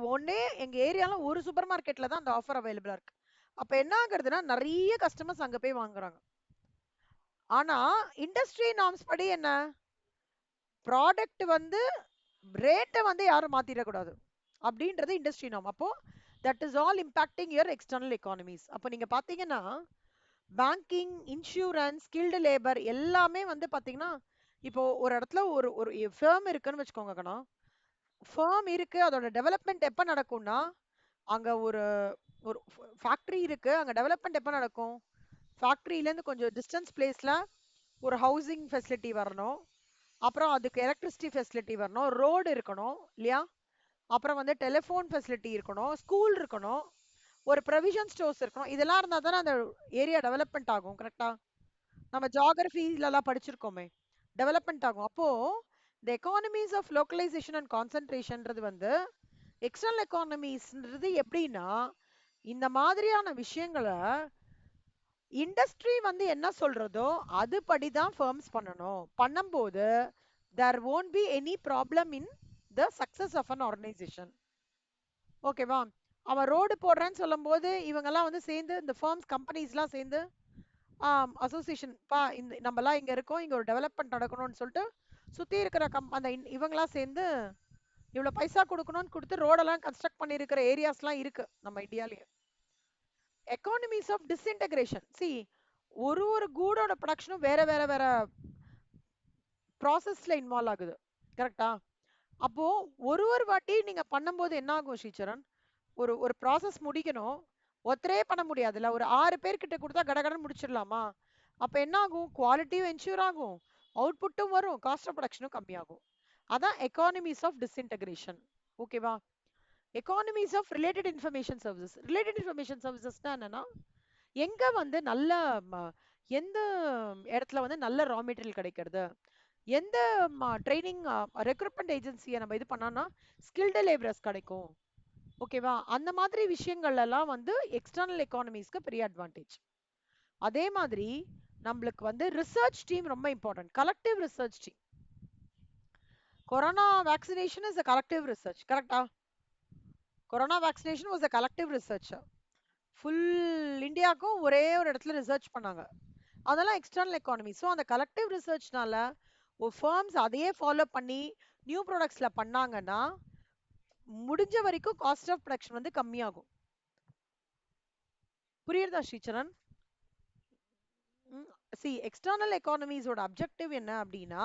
எங்க ஏரியால ஒரு சூப்பர் மார்க்கெட்ல தான் அந்த ஆஃபர் அவைலபிளா இருக்கு. அப்ப என்ன ஆகுறதுன்னா நிறைய கஸ்டமர்ஸ் அங்க போய் வாங்குறாங்க. ஆனா இண்டஸ்ட்ரி நார்ம்ஸ் படி என்ன? ப்ராடக்ட் வந்து ரேட்டை வந்து யாரும் மாத்திடக்கூடாது அப்படின்றது இண்டஸ்ட்ரி நார்ம். அப்போ that is all impacting your external economies. அப்போ நீங்க பாத்தீங்கன்னா பேங்கிங், இன்சூரன்ஸ், ஸ்கில்டு லேபர் எல்லாமே வந்து பாத்தீங்கன்னா இப்போ ஒரு இடத்துல ஒரு ஒரு ஃபேம் இருக்குன்னு வச்சுக்கோங்க கண்ணா. ஃபேம் இருக்கு, அதோட டெவலப்மெண்ட் எப்ப நடக்கும்னா அங்க ஒரு ஒரு ஃபேக்டரி இருக்கு, அங்க டெவலப்மெண்ட் எப்ப நடக்கும்? ஃபேக்டரியில இருந்து கொஞ்சம் டிஸ்டன்ஸ் பிளேஸ்ல ஒரு ஹவுசிங் ஃபெசிலிட்டி வரணும், அப்புறம் அதுக்கு எலக்ட்ரிசிட்டி ஃபெசிலிட்டி வரணும், ரோடு இருக்கணும் இல்லையா, அப்புறம் வந்து டெலிஃபோன் ஃபெசிலிட்டி இருக்கணும், ஸ்கூல் இருக்கணும், ஒரு ப்ரொவிஷன் ஸ்டோர்ஸ் இருக்கணும். இதெல்லாம் இருந்தா தானே அந்த ஏரியா டெவலப்மெண்ட் ஆகும். கரெக்டா? நம்ம ஜியோகிராஃபிலலாம் படிச்சிருக்கோமே, டெவலப்மெண்ட் ஆகும். அப்போ இந்த எக்கானமிஸ் ஆஃப் லோக்கலைசேஷன் அண்ட் கான்சென்ட்ரேஷன்றது வந்து எக்ஸ்டர்னல் எக்கானமிஸ்ன்றது எப்படின்னா இந்த மாதிரியான விஷயங்களை இண்டஸ்ட்ரி வந்து என்ன சொல்றதோ அதுபடிதான் ஃபர்ம்ஸ் பண்ணணும். பண்ணும்போது there won't be any problem in the success of an organization. ஓகேவா? அவன் ரோடு போடுறேன்னு சொல்லும் போது இவங்கெல்லாம் வந்து சேர்ந்து இந்த ஃபர்ம்ஸ் கம்பெனிஸ்லாம் சேர்ந்து அசோசியேஷன் பா இந்த நம்மலாம் இங்க இருக்கோம், இங்க ஒரு டெவலப்மெண்ட் நடக்கணும்னு சொல்லிட்டு சுத்தி இருக்கிற அந்த இவங்கெல்லாம் சேர்ந்து இவ்வளவு பைசா கொடுக்கணும்னு கொடுத்து ரோடெல்லாம் கன்ஸ்ட்ரக்ட் பண்ணியிருக்கிற ஏரியாஸ்லாம் இருக்கு நம்ம இந்தியாலயே. Economies of disintegration. சி ஒரு கூடோட ப்ரொடக்ஷனும் வேற வேற வேற ப்ராசஸ்ல இன்வால்வ் ஆகுது. கரெக்டா? அப்போ ஒரு வாட்டி நீங்க பண்ணும்போது என்ன ஆகும் ஸ்ரீச்சரன்? ஒரு ஒரு ப்ராசஸ் முடிக்கணும், ஒருத்தரே பண்ண முடியாதுல்ல. ஒரு 6 பேர்கிட்ட கொடுத்தா கடகடன்னு முடிச்சிடலாமா? அப்ப என்ன ஆகும்? குவாலிட்டியும் என்ஷூர் ஆகும், அவுட்புட்டும் வரும், காஸ்ட் ஆஃப் ப்ரொடக்ஷனும் கம்மியாகும். அதான் எக்கானமிஸ் ஆஃப் டிஸ்இன்டகிரேஷன். ஓகேவா? Economies of related information services. Related information சர்வீசஸ்னா என்னன்னா எங்க வந்து நல்ல எந்த இடத்துல வந்து நல்ல ரா மெட்டீரியல் கிடைக்கிறது, எந்த ட்ரைனிங் ரெக்ரூட்மெண்ட் ஏஜென்சியை நம்ம இது பண்ணோம்னா ஸ்கில்டு லேபரர்ஸ் கிடைக்கும். ஓகேவா? அந்த மாதிரி விஷயங்கள் எல்லாம் வந்து எக்ஸ்டர்னல் எக்கானமிஸ்க்கு பெரிய அட்வான்டேஜ். அதே மாதிரி நம்மளுக்கு வந்து ரிசர்ச் டீம் ரொம்ப important. Collective research team. Corona vaccination is a collective research. கரெக்டா? Corona vaccination was a collective research. Full இந்தியாவுக்கும் ஒரே ஒரு இடத்துல ரிசர்ச் பண்ணாங்க. அதெல்லாம் எக்ஸ்டர்னல் எக்கானமி. ஸோ அந்த கலெக்டிவ் ரிசர்ச்னால ஒரு ஃபர்ம்ஸ் அதையே ஃபாலோ பண்ணி நியூ ப்ராடக்ட்ஸ்ல பண்ணாங்கன்னா முடிஞ்ச வரைக்கும் காஸ்ட் ஆஃப் ப்ரொடக்ஷன் வந்து கம்மியாகும். புரியுதா ஸ்ரீச்சரன்? சி எக்ஸ்டர்னல் எக்கானமிஸோட அப்ஜெக்டிவ் என்ன அப்படின்னா,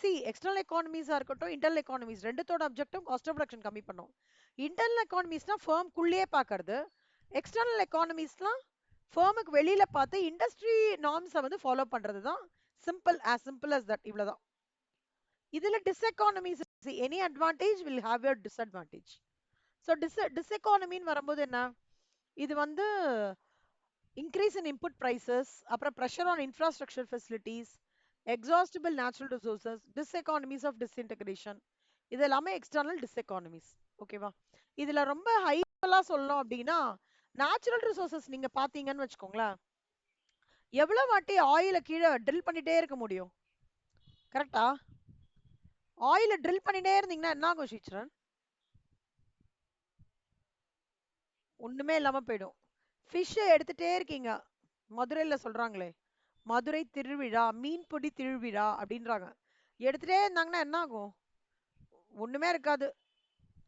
சி எக்ஸ்டர்னல் எக்கானமிஸா இருக்கட்டும், இன்டர்னல் எக்கானமிஸ் ரெண்டுத்தோட அப்ஜெக்டிவ் காஸ்ட் ஆஃப் ப்ரொடக்ஷன் கம்மி பண்ணும். இன்டர்னல் எக்கானமிஸ்னா ஃபர்ம்குள்ளேயே பார்க்கறது, எக்ஸ்டர்னல் எக்கானமிஸ்லாம் ஃபர்முக்கு வெளியில பார்த்து இண்டஸ்ட்ரி நார்ம்ஸை வந்து ஃபாலோ பண்றது தான். Simple, as simple as that. இவ்வளவுதான். இதுல diseconomies, any advantage will have your disadvantage. So டிஸ்எக்கானமின்னு வரும்போது என்ன? இது வந்து இன்க்ரீஸ் இன் இன்புட் பிரைசஸ், அப்புறம் pressure on infrastructure facilities, exhaustible natural resources, diseconomies of disintegration, இது எல்லாமே எக்ஸ்டர்னல் டிஸ்எக்கானமிஸ். ஓகேவா? இதுல ரொம்ப ஹைலா சொல்லணும் அப்படின்னா நேச்சுரல் ரிசோர்சஸ் நீங்க பாத்தீங்கன்னு வச்சுக்கோங்களேன், எவ்வளவு வாட்டி ஆயில கீழே ட்ரில் பண்ணிட்டே இருக்க முடியும்? கரெக்டா? ஆயில ட்ரில் பண்ணிட்டே இருந்தீங்கன்னா என்ன ஆகும் ஸ்ரீச்சரன்? ஒண்ணுமே இல்லாம போயிடும். ஃபிஷ் எடுத்துட்டே இருக்கீங்க, மதுரையில சொல்றாங்களே மதுரை திருவிழா, மீன்பிடி திருவிழா அப்படின்றாங்க. எடுத்துட்டே இருந்தாங்கன்னா என்ன ஆகும்? ஒண்ணுமே இருக்காது,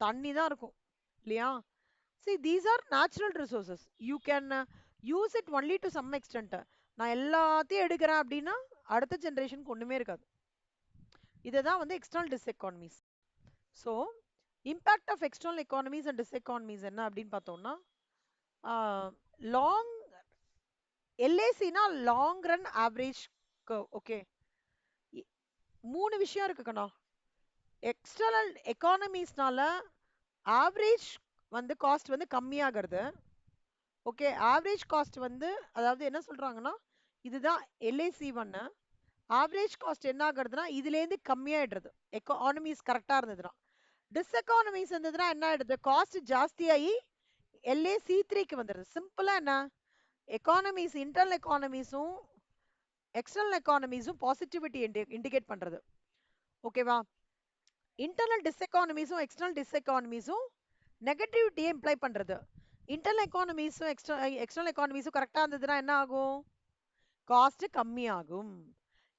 தண்ணி தான் இருக்கும் இல்லையா? See, these are natural resources. You can use it only to some extent. நான் எல்லாத்தையும் எடுக்கிறேன் அப்படின்னா அடுத்த ஜெனரேஷனுக்கு ஒண்ணுமே இருக்காது. இதுதான் வந்து external diseconomies. So impact of external economies and diseconomies என்ன அப்படின்னு பார்த்தோம்னா, லாங் எல்ஏசினா long run average curve. Okay, 3 விஷயம் இருக்குக்கண்ணா. எக்ஸ்டர்னல் எக்கானமிஸ்னால ஆவரேஜ் வந்து காஸ்ட் வந்து கம்மியாகிறது. ஓகே, ஆவரேஜ் காஸ்ட் வந்து அதாவது என்ன சொல்றாங்கன்னா இதுதான் எல்ஐசி ஒன்னு. ஆவரேஜ் காஸ்ட் என்ன ஆகுறதுன்னா இதுலேருந்து கம்மியாயிடுறது எக்கானமிஸ் கரெக்டா இருந்ததுன்னா. டிஸ்எக்கானமிஸ் இருந்ததுன்னா என்ன ஆயிடுது, காஸ்ட் ஜாஸ்தியாகி LAC3க்கு வந்துடுது. சிம்பிளா என்ன, எக்கானமிஸ் இன்டர்னல் எக்கானமிஸும் எக்ஸ்டர்னல் எக்கானமிஸும் பாசிட்டிவிட்டி இண்டிகேட் பண்றது. ஓகேவா, இன்டர்னல் டிஸ்எக்கானமிஸும் எக்ஸ்டர்னல் டிஸ்எக்கானமிஸும் நெகட்டிவிட்டியை இம்ப்ளை பண்றது. இன்டர்னல் எக்கானமிஸும் எக்ஸ்டர்னல் எக்கானமிஸும் கரெக்டா இருந்ததுன்னா என்ன ஆகும், காஸ்ட் கம்மியாகும்.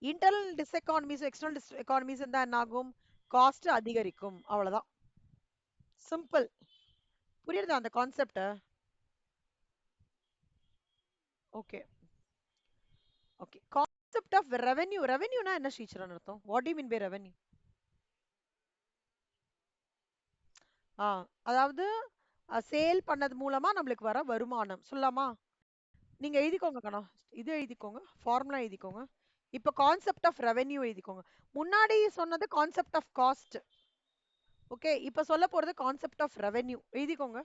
இன்டர்னல் டிஸ்எக்கானமிஸும் எக்ஸ்டர்னல் எக்கானமிஸ் இருந்தா என்ன ஆகும், காஸ்ட் அதிகரிக்கும். அவ்வளவுதான், சிம்பிள். புரியுதா அந்த concept? Okay okay. Concept of revenue, ரெவென்யூனா என்ன டீச்சர் அர்த்தம், what do you mean by revenue? அதாவது சேல் பண்ணது மூலமா நம்மளுக்கு வர வருமானம் சொல்லலாமா? நீங்க எழுதிக்கோங்க கண்ணா, இது எழுதிக்கோங்க, ஃபார்முலா எழுதிக்கோங்க. இப்போ கான்செப்ட் ஆஃப் ரெவென்யூ எழுதிக்கோங்க. முன்னாடி சொன்னது கான்செப்ட் ஆஃப் காஸ்ட். ஓகே, இப்போ சொல்ல போறது கான்செப்ட் ஆஃப் ரெவென்யூ. எழுதிக்கோங்க.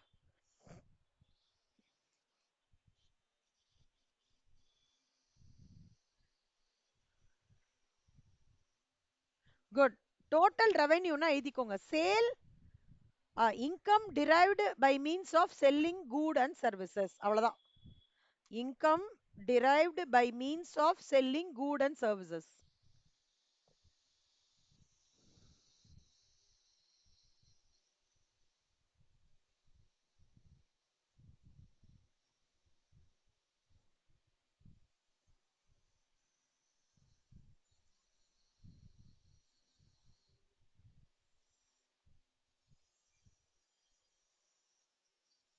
குட். டோட்டல் ரெவென்யூனா எழுதிக்கோங்க, sale income derived by means of selling good and services. அவ்வளவுதான், income derived by means of selling good and services.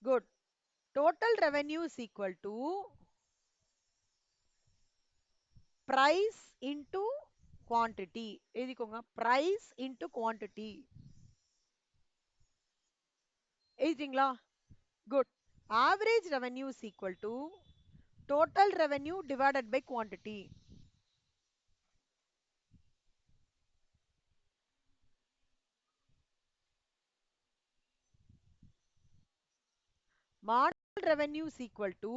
Good. Total revenue is equal to price into quantity. எழுதிக்கோங்க, price into quantity. எழுதிங்களா? Good. Average revenue is equal to total revenue divided by quantity. Marginal revenue is equal to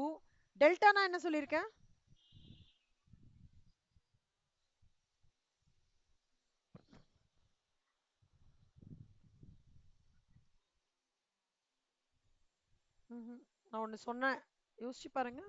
delta. நான் என்ன சொல்லியிருக்கேன், நான் ஒன்னு சொன்னேன், யோசிச்சு பாருங்க.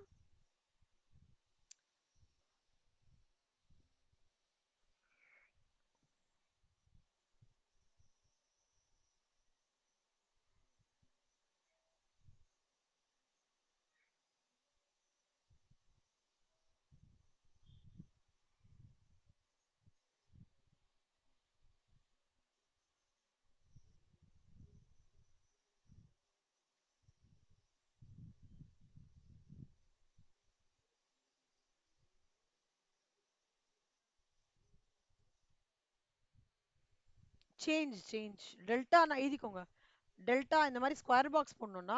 Change delta நான் எழுதிக்கோங்க. டெல்டா இந்த மாதிரி ஸ்கொயர் பாக்ஸ் பண்ணணும்னா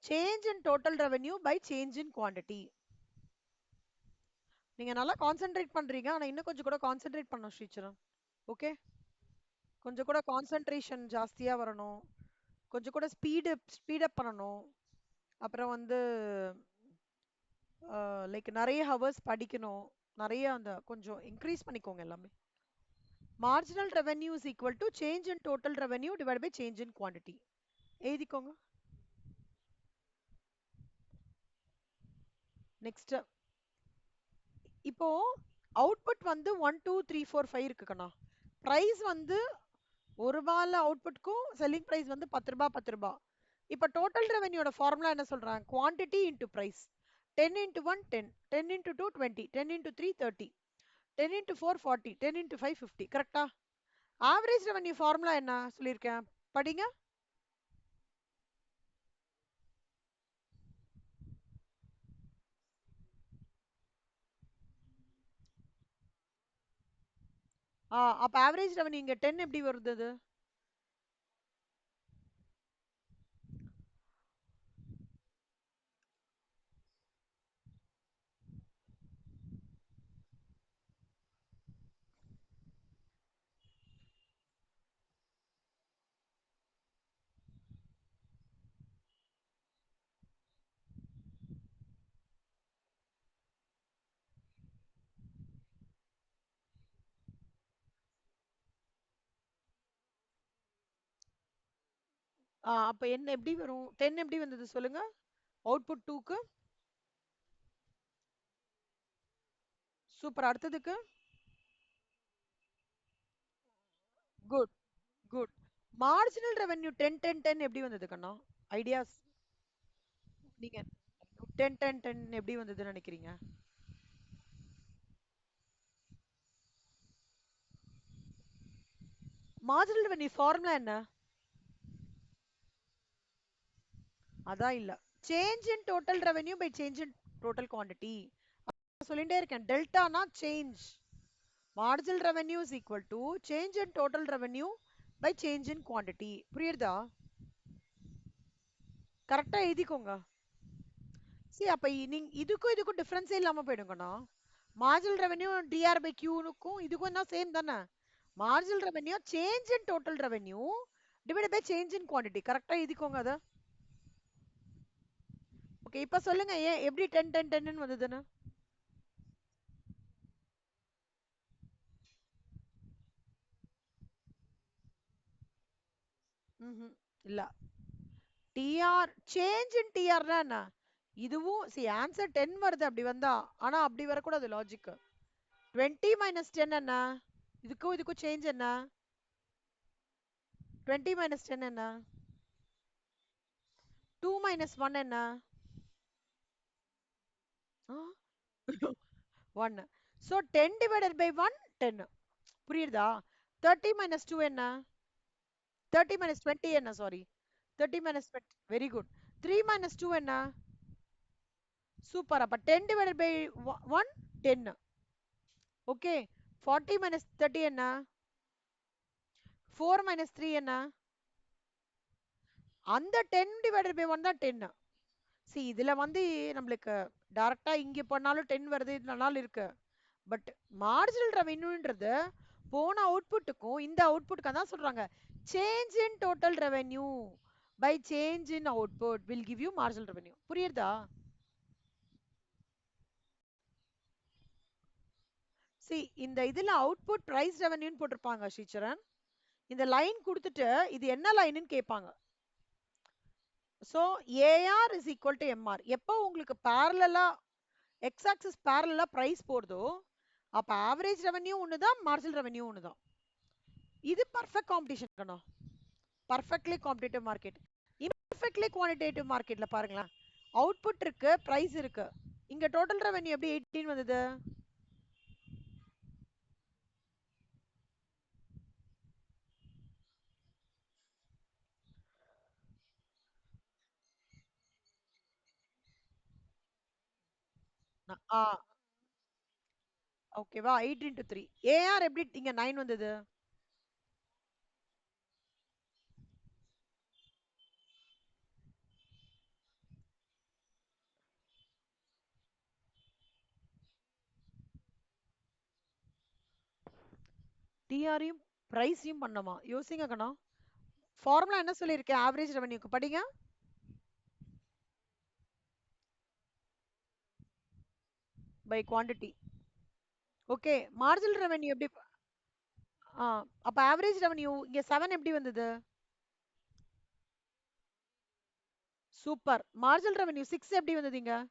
change in total revenue by change in quantity. நீங்க நல்லா கான்சென்ட்ரேட் பண்றீங்க, ஆனா இன்னும் கொஞ்சம் கூட கான்சென்ட்ரேட் பண்ணணும் ஸ்ரீச்சரம். ஓகே, கொஞ்சம் கூட கான்சென்ட்ரேஷன் ஜாஸ்தியா வரணும், கொஞ்சம் கூட ஸ்பீடப் பண்ணணும். அப்புறம் வந்து லைக் நிறைய ஹவர்ஸ் படிக்கணும், நிறைய அந்த கொஞ்சம் இன்க்ரீஸ் பண்ணிக்கோங்க எல்லாமே. Marginal revenue is equal to change in total revenue divide by change in quantity. எழுதிக்கோங்க. நெக்ஸ்ட், இப்போ அவுட்புட் வந்து 1 2 3 4 5 இருக்குக்கண்ணா. பிரைஸ் வந்து ₹1 அவுட்புட்க்கும் செல்லிங் பிரைஸ் வந்து ₹10 10. இப்போ டோட்டல் ரெவென்யூட ஃபார்முலா என்ன சொல்றாங்க, quantity into price. 10 into 1 10, 10 into 2 20, 10 into 3 30, 10 into 4 40, 10 into 5 50. கரெக்டா? ஆவரேஜ் ரெவென்யூ ஃபார்முலா என்ன சொல்லியிருக்கேன், படிங்க. அப்ப ஆவரேஜ் ரெவென்யூ இங்க 10 எப்படி வருது? அப்ப என்ன எப்படி வரும்? 10 எப்படி வந்தது சொல்லுங்க? அவுட்புட் 2க்கு. சூப்பர். அடுத்ததுக்கு? Good, good. மார்ஜினல் ரெவென்யூ 10 10 10 எப்படி வந்தது கண்ணா? ஐடியாஸ் நீங்க 10 10 10 எப்படி வந்ததுன்னு நினைக்கிறீங்க? மார்ஜினல் ரெவென்யூ ஃபார்முலா என்ன? அதான் இல்ல. Change in total revenue by change in total quantity. சொல்லிட்டே இருக்கேன். டெல்டானா change. Marginal revenue is equal to change in total revenue by change in quantity. புரியுதா? கரெக்டா எழுதிக்கோங்க. சரி, அப்ப நீங்க இதுக்கும் டிஃபரன்ஸே இல்லாம போயிடுங்கண்ணா. மார்ஜினல் ரெவென்யூ டிஆர் பை கியூனுக்கும் இதுக்கும் தான் சேம் தானே. Marginal revenue change in total revenue divide by change in quantity. கரெக்டா எழுதிக்கோங்க அத. ஓகே, இப்ப சொல்லுங்க ஏன் எப்படி 10 10 10 வந்ததுன்னு. இல்ல. டிஆர் சேஞ்ச் இன் டிஆர்னா என்ன? இதுவும் ஆன்சர் 10 வருது அப்படி வந்தா. ஆனா அப்படி வரக்கூடாது லாஜிக். 20 மைனஸ் 10 என்ன? இதுக்கும் சேஞ்ச் என்ன? 20 மைனஸ் 10 என்ன? 2 மைனஸ் 1 என்ன? 1. So 10 divided by 1 10. புரியுதா? 30 minus 2 என்ன? 30 minus 20 என்ன? Sorry. 30 minus 20. Very good. 3 minus 2 என்ன? Super. அப்ப 10 divided by 1 10. Okay. 40 minus 30 என்ன? 4 minus 3 என்ன? அந்த 10 divided by 1 தான் 10. இதுல வந்து நம்மளுக்கு டைரக்டா இங்க பண்ணாலும் 10 வருது, இதனால இருக்கு. பட் மார்ஜினல் ரெவென்யூன்றது போன அவுட்புட்டுக்கும் இந்த அவுட்புட்டுக்கு தான் சொல்றாங்க. Change in total revenue by change in output will give you marginal revenue. புரியுதா? இந்த இதுல அவுட்புட் பிரைஸ் ரெவென்யூன்னு போட்டிருப்பாங்க ஸ்ரீச்சரன். இந்த லைன் கொடுத்துட்டு இது என்ன லைன்னு கேட்பாங்க. So AR is equal to MR. எப்போ உங்களுக்கு பேரலா எக்ஸ் ஆக்சிஸ் பேரலா பிரைஸ் போடுதோ அப்ப ஆவரேஜ் ரெவென்யூ ஒண்ணுதான், மார்ஜினல் ரெவென்யூ ஒண்ணுதான். இது பர்ஃபெக்ட் காம்படிஷன் கண்ணா. Perfectly competitive market. Imperfectly quantitative மார்க்கெட்ல பாருங்களேன். அவுட்புட் இருக்கு, பிரைஸ் இருக்கு. இங்க டோட்டல் ரெவென்யூ எப்படி 18 வந்தது? ஆ ஓகேவா? 8 into 3. ஏஆர் எப்படி இங்க 9 வந்தது? டிஆரையும் பிரைஸையும் பண்ணமா? யோசிங்க கண்ணா. ஃபார்முலா என்ன சொல்லியிருக்கேன் ஆவரேஜ் ரெவென்யூக்கு? படிங்க. By quantity. Okay, marginal revenue எப்படி? ஆ அப்ப ஆவரேஜ் ரெவென்யூ இங்க 7 எப்படி வந்தது? சூப்பர். மார்ஜினல் ரெவென்யூ 6 எப்படி வந்ததுங்க?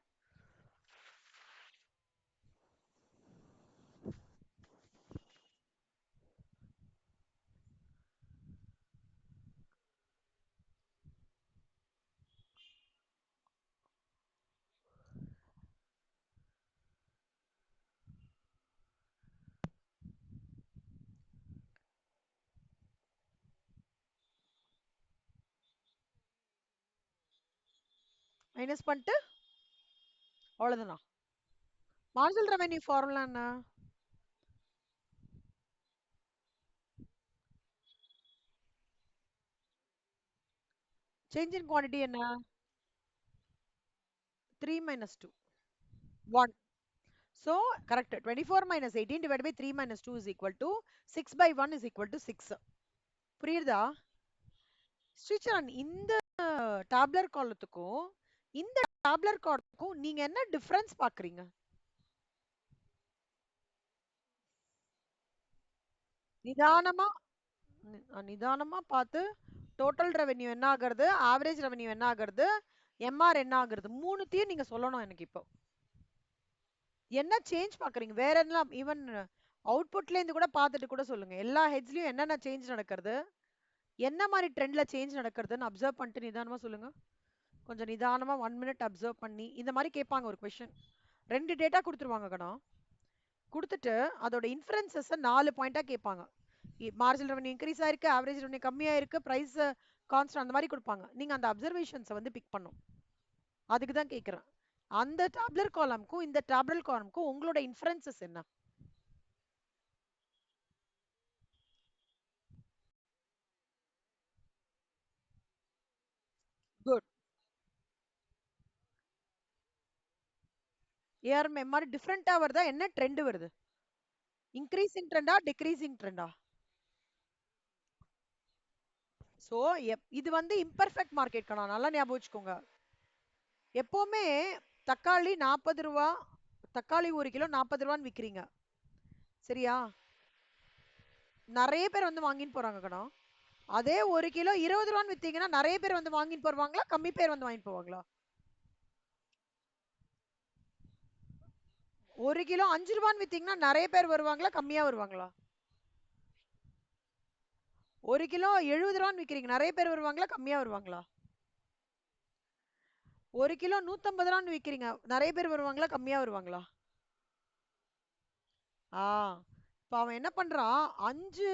மைனஸ் பண்ணிட்டு அவ்வளவுதானா? மார்ஜினல் ரெவென்யூ ஃபார்முலா என்ன? சேஞ்ச் இன் குவாண்டிட்டி என்ன? 3 minus 2. 1. So, correct. 24 minus 18 divided by 3 minus 2 is equal to 6 by 1 is equal to 6. புரியுதா? ஸ்ரீச்சரன், இந்த டேப்லர் காலத்துக்கும் இந்த டேப்லர் காலத்துக்கும் நீங்க என்ன டிஃபரன்ஸ் பாக்குறீங்க? நிதானமா நிதானமா பார்த்து டோட்டல் ரெவென்யூ என்ன ஆகுறது, ஆவரேஜ் ரெவென்யூ என்ன ஆகுறது, எம்ஆர் என்ன ஆகுறது, மூணுத்தையும் நீங்க சொல்லணும் எனக்கு. இப்போ என்ன சேஞ்ச் பாக்குறீங்க வேற என்ன, ஈவன் அவுட்புட்ல இருந்து கூட பார்த்துட்டு கூட சொல்லுங்க. எல்லா ஹெட்ஸ்லயும் என்னென்ன சேஞ்ச் நடக்கிறது, என்ன மாதிரி ட்ரெண்ட்ல சேஞ்ச் நடக்கிறதுன்னு அப்சர்வ் பண்ணிட்டு நிதானமா சொல்லுங்க. கொஞ்சம் நிதானமா 1 minute அப்சர்வ் பண்ணி. இந்த மாதிரி கேட்பாங்க ஒரு கொஸ்டின். 2 டேட்டா கொடுத்துருவாங்க கணா. கொடுத்துட்டு அதோட இன்ஃபரன்சஸ் 4 பாயிண்டா கேட்பாங்க. மார்ஜினல் ரெவன்யூ இன்க்ரீஸ் ஆயிருக்கு, ஆவரேஜ் ரெவன்யூ கம்மியா இருக்கு, பிரைஸ் கான்ஸ்டன்ட், அந்த மாதிரி கொடுப்பாங்க. நீங்க அந்த அப்சர்வேஷன்ஸை வந்து பிக் பண்ணும். அதுக்கு தான் கேட்குறேன். அந்த டேப்லர் காலம்க்கும் இந்த டேப்லர் காலம்க்கும் உங்களோட இன்ஃபரன்சஸ் என்ன? குட். ஏஆர்எம் எம்ஆர் டிஃப்ரெண்டா வருதா, என்ன ட்ரெண்ட் வருது? இன்க்ரீசிங் ட்ரெண்டா டிக்ரீசிங் ட்ரெண்டா? ஸோ இது வந்து இம்பர்ஃபெக்ட் மார்க்கெட் கணா, நல்லா ஞாபகம் வச்சுக்கோங்க. எப்பவுமே தக்காளி 40 ரூபா, தக்காளி 1 கிலோ 40 ரூபான்னு விற்கிறீங்க, சரியா? நிறைய பேர் வந்து வாங்கின்னு போறாங்க கணா. அதே 1 கிலோ 20 ரூபான்னு வித்தீங்கன்னா நிறைய பேர் வந்து வாங்கின்னு போவாங்களா, கம்மி பேர் வந்து வாங்கிட்டு போவாங்களா? 1 கிலோ 5 ரூபான்னு வித்தீங்கன்னா நிறைய பேர் வருவாங்களா, கம்மியா வருவாங்களா? 1 கிலோ 70 ரூபான்னு விற்கிறீங்க, நிறைய பேர் வருவாங்களா, கம்மியா வருவாங்களா? 1 கிலோ 150 ரூபான்னு விற்கிறீங்க, நிறைய பேர் வருவாங்களா, கம்மியா வருவாங்களா? ஆ, இப்போ அவன் என்ன பண்றான், 5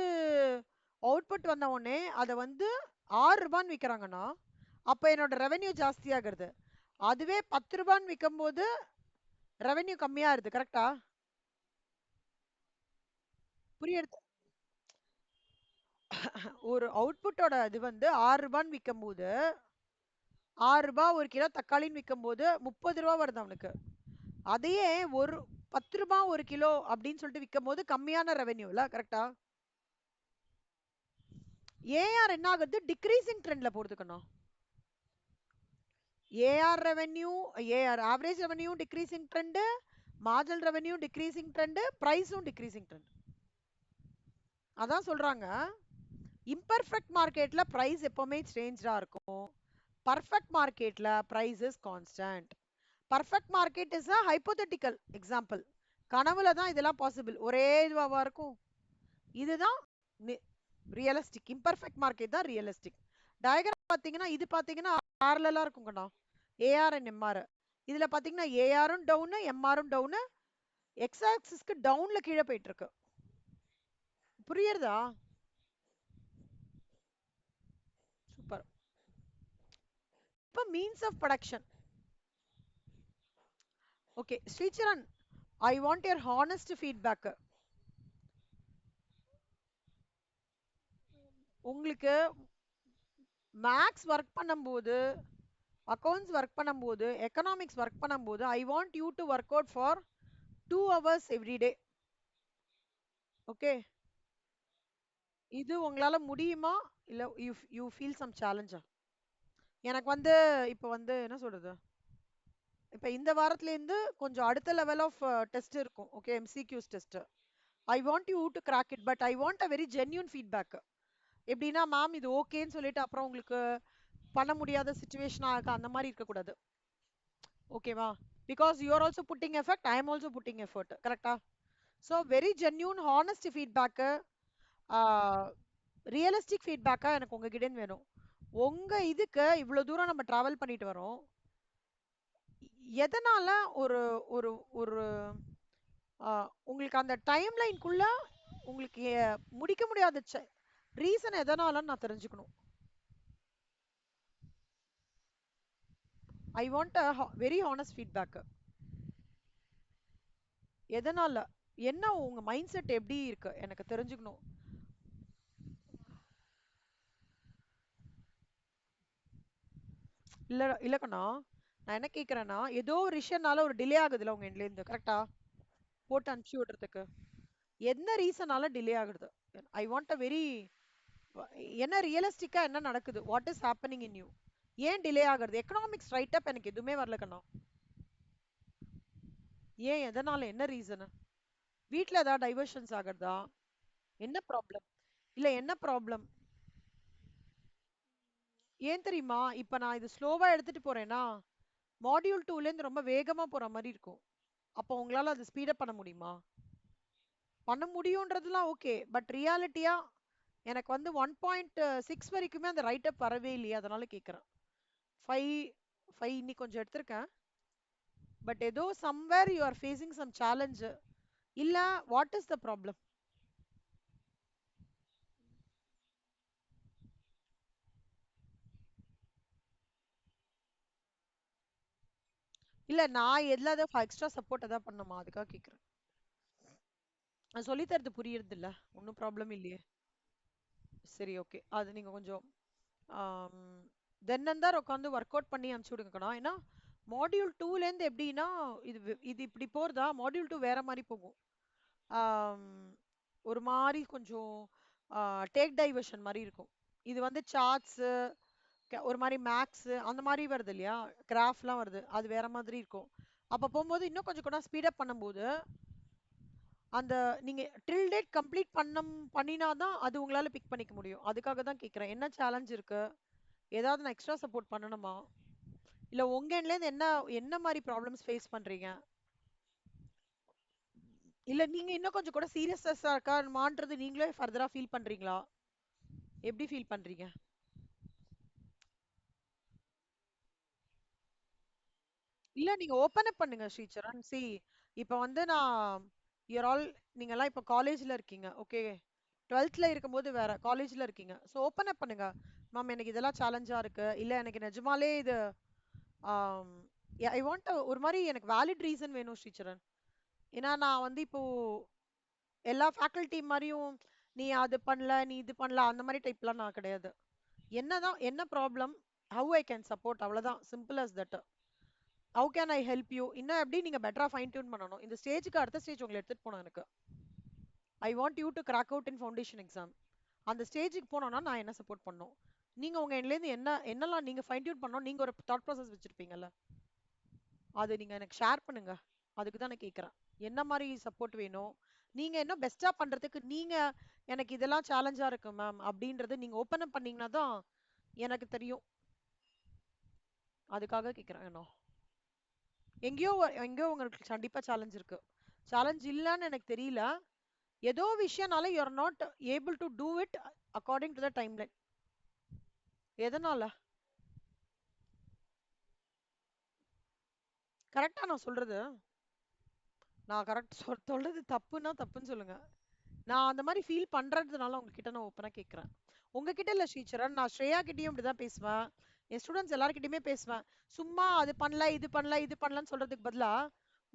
அவுட்புட் வந்த உடனே அதை வந்து 6 ரூபான்னு விற்கிறாங்கன்னா, அப்போ என்னோட ரெவென்யூ ஜாஸ்தி ஆகுறது. அதுவே 10 ரூபான்னு விற்கும் போது ரெவென்யூ கம்மியா இருது, கரெக்டா? புரியுது. ஒரு அவுட்புட்டோட இது வந்து 6 ரூபான்னு விற்கும் போது, 6 ரூபாய் 1 கிலோ தக்காளின்னு விற்கும் போது 30 ரூபா வருது அவனுக்கு. அதையே ஒரு 10 ரூபாய் 1 கிலோ அப்படின்னு சொல்லிட்டு விற்கும் போது கம்மியான ரெவென்யூல, கரெக்டா? ஏஆர் என்ன ஆகுது, டிக்ரீசிங் ட்ரெண்ட்ல போறதுக்கணும். AR revenue, AR average revenue decreasing trend, marginal revenue decreasing trend, பிரைஸும் டிக்ரீசிங் ட்ரெண்ட். அதான் சொல்றாங்க, இம்பர்ஃபெக்ட் மார்க்கெட்ல பிரைஸ் எப்பவுமே சேஞ்சா இருக்கும், பர்ஃபெக்ட் மார்க்கெட்ல price is constant. Perfect market is a hypothetical example. கனவுல தான் இதெல்லாம் பாசிபிள், ஒரே இதுவா இருக்கும். இதுதான் ரியலிஸ்டிக். இம்பர்ஃபெக்ட் மார்க்கெட் தான் ரியலிஸ்டிக். டயக்ராம் பாத்தீங்கன்னா இது பாத்தீங்கன்னா பேரலலா இருக்கும் கண்ணா, ஏஆர் அண்ட் எம்ஆர். இதுல பாத்தீங்கன்னா ஏஆரும் டவுன் எம்ஆரும் டவுன், எக்ஸ் ஆக்சிஸ்க்கு டவுன்ல கீழே போயிட்டு இருக்கு. புரியுறதா? சூப்பர். இப்போ means of production. Okay Sricharan, I want your honest feedback. உங்களுக்கு மேக்ஸ் ஒர்க் பண்ணும்போது, அக்கௌண்ட்ஸ் ஒர்க் பண்ணும்போது, எக்கனாமிக்ஸ் ஒர்க் பண்ணும்போது, I want you to work out for 2 hours every day. Okay, இது உங்களால முடியுமா, இல்ல யூ ஃபீல் சம் சேலஞ்சா? எனக்கு வந்து இப்போ வந்து என்ன சொல்றது, இப்போ இந்த வாரத்துல இருந்து கொஞ்சம் அடுத்த லெவல் ஆஃப் டெஸ்ட் இருக்கும். Okay, MCQs test. I want you to crack it, but I want a very genuine feedback. எப்படின்னா மேம் இது ஓகேன்னு சொல்லிட்டு அப்புறம் உங்களுக்கு பண்ண முடியாத சுச்சுவேஷன் ஆக அந்த மாதிரி இருக்கக்கூடாது. ஓகேவா? Because you are also putting effect, I am also putting effort, கரெக்டா? So very genuine honest feedback, realistic ஃபீட்பேக்கா எனக்கு உங்ககிட்ட இருந்து வேணும். உங்க இதுக்கு இவ்வளவு தூரம் நம்ம டிராவல் பண்ணிட்டு வரோம், எதனால ஒரு ஒரு ஒரு உங்களுக்கு அந்த டைம் லைனுக்குள்ள உங்களுக்கு முடிக்க முடியாத ரீசன் எதனாலன்னு நான் தெரிஞ்சுக்கணும். ஐ want a very honest feedback. எதனால, என்ன உங்க மைண்ட் செட் எப்படி இருக்கு எனக்கு தெரிஞ்சுக்கணும். இல்ல இல்லக்கண்ணா, நான் என்ன கேக்குறேன்னா, ஏதோ ஒரு விஷயம்னால ஒரு டிலே ஆகுதுல்ல உங்க எண்ட்ல இருந்து, கரெக்டா? போட்டு அனுப்பிச்சு விடுறதுக்கு என்ன ரீசனால டிலே ஆகுது? ஐ வாண்ட் அ வெரி, என்ன ரியலிஸ்டிக்கா என்ன நடக்குது, what is happening in you? ஏன் டிலே ஆகுறது? எக்கனாமிக்ஸ் ரைட் அப் எனக்கு எதுவுமே வரல கண்ணா. ஏன், எதனால, என்ன ரீசன்? வீட்ல ஏதாவது டைவர்ஷன்ஸ் ஆகுறதா? என்ன ப்ராப்ளம்? இல்ல என்ன ப்ராப்ளம்? ஏன் தெரியுமா? இப்ப நான் இது ஸ்லோவா எடுத்துட்டு போறேன்னா, மாடியூல் 2ல இருந்து ரொம்ப வேகமா போற மாரி இருக்கும். அப்போ உங்களால அது ஸ்பீட் அப் பண்ண முடியுமா? பண்ண முடியுன்றதுலாம் ஓகே. பட் ரியாலிட்டியா எனக்கு வந்து 1.6 வரைக்குமே அந்த ரைட் அப் வரவே இல்லையே. அதனால கேட்கிறேன். 5 5 இன்னி கொஞ்சம் எடுத்திருக்கேன். பட் ஏதோ somewhere you are facing some challenge. இல்ல வாட் இஸ் த ப்ராப்ளம்? இல்ல நான் எதுல எக்ஸ்ட்ரா சப்போர்ட் ஏதாவது பண்ணுமா? அதுக்காக கேட்கிறேன். நான் சொல்லி தரது புரியுறது இல்ல. ஒன்னும் ப்ராப்ளம் இல்லையே. சரி ஓகே. அது நீங்க கொஞ்சம் தென் அண்ட் தான் உட்காந்து ஒர்க் அவுட் பண்ணி அனுப்பிச்சு விடுங்கக்கண்ணா. ஏன்னா மாடியூல் 2ல இருந்து எப்படின்னா இது இப்படி போறதா மாடியூல் 2 வேற மாதிரி போகும். ஆம், ஒரு மாதிரி கொஞ்சம் டேக் டைவர்ஷன் மாதிரி இருக்கும். இது வந்து சார்ட்ஸ் ஒரு மாதிரி மேக்ஸ் அந்த மாதிரி வருது இல்லையா? கிராஃப்லாம் வருது. அது வேற மாதிரி இருக்கும். அப்ப போகும்போது இன்னும் கொஞ்சம் கூட ஸ்பீட் அப் பண்ணும்போது அந்த நீங்க டில் டேட் கம்ப்ளீட் பண்ணினாதான் அது உங்களால பிக் பண்ணிக்க முடியும். அதுக்காக தான் கேக்குறேன். என்ன சேலஞ்ச் இருக்கு? ஏதாவது நான் எக்ஸ்ட்ரா சப்போர்ட் பண்ணணுமா? இல்ல உங்க எண்ட்ல இருந்து என்ன என்ன மாதிரி ப்ராப்ளம்ஸ் ஃபேஸ் பண்றீங்க? இல்ல நீங்க இன்னும் கொஞ்சம் கூட சீரியஸா இருக்கான்றது நீங்களே ஃபர்தரா ஃபீல் பண்றீங்களா? எப்படி ஃபீல் பண்றீங்க? இல்ல நீங்க ஓபன் அப் பண்ணுங்க ஸ்ரீசரண். சி இப்ப வந்து நான் யூர் ஆல் நீங்க எல்லாம் இப்ப காலேஜ்ல இருக்கீங்க. ஓகே. 12th இருக்கும்போது வேற காலேஜ்ல இருக்கீங்க. ஸோ ஓப்பன் அப் பண்ணுங்க. மேம் எனக்கு இதெல்லாம் சேலஞ்சா இருக்கு. இல்ல எனக்கு நிஜமாலே இது ஐ வாண்ட் ஒரு மாதிரி எனக்கு வேலிட் ரீசன் வேணும் ஸ்ரீசரண். ஏன்னா நான் வந்து இப்போ எல்லா ஃபேக்கல்ட்டி மாதிரியும் நீ அது பண்ணல நீ இது பண்ணல அந்த மாதிரி டைப்லாம் நான் கிடையாது. என்னதான் என்ன problem, how I can support, அவ்வளவுதான். Simple as that. How can I help you, இன்னும் எப்படி நீங்க பெட்டரா ஃபைன் டியூன் பண்ணணும். இந்த ஸ்டேஜுக்கு அடுத்த ஸ்டேஜ் உங்களை எடுத்துட்டு போனோம் எனக்கு. ஐ want you to crack out in foundation exam. அந்த ஸ்டேஜுக்கு போனோம்னா நான் என்ன சப்போர்ட் பண்ணணும்? நீங்க உங்க எண்ட்லேருந்து என்னெல்லாம் நீங்க ஃபைன் டியூன் பண்ணணும், நீங்க ஒரு தாட் ப்ராசஸ் வச்சிருப்பீங்கல்ல, அது நீங்க எனக்கு ஷேர் பண்ணுங்க. அதுக்கு தான் நான் கேட்குறேன். என்ன மாதிரி சப்போர்ட் வேணும்? நீங்க என்ன பெஸ்டா பண்றதுக்கு நீங்க எனக்கு இதெல்லாம் சேலஞ்சா இருக்கு மேம் அப்படின்றது நீங்க ஓப்பன் அப் பண்ணீங்கன்னா தான் எனக்கு தெரியும். அதுக்காக கேட்குறேன். என்ன எங்கேயோ உங்களுக்கு கண்டிப்பா சேலஞ்ச் இருக்கு. சேலஞ்ச் இல்லைன்னு எனக்கு தெரியல. ஏதோ விஷயம்னால you are not able to do it according to the timeline. எதனால? கரெக்டா நான் சொல்றது? நான் கரெக்ட் சொல்றது தப்புன்னா தப்புன்னு சொல்லுங்க. நான் அந்த மாதிரி ஃபீல் பண்றதுனால உங்ககிட்ட நான் ஓப்பனா கேட்கறேன். உங்ககிட்ட இல்ல ஸ்ரீசரண், நான் ஸ்ரேயா கிட்டயும் இப்படிதான் பேசுவேன். என் ஸ்டூடெண்ட்ஸ் எல்லார்கிட்டயுமே பேசுவேன். சும்மா அது பண்ணல இது பண்ணல இது பண்ணலன்னு சொல்றதுக்கு பதிலா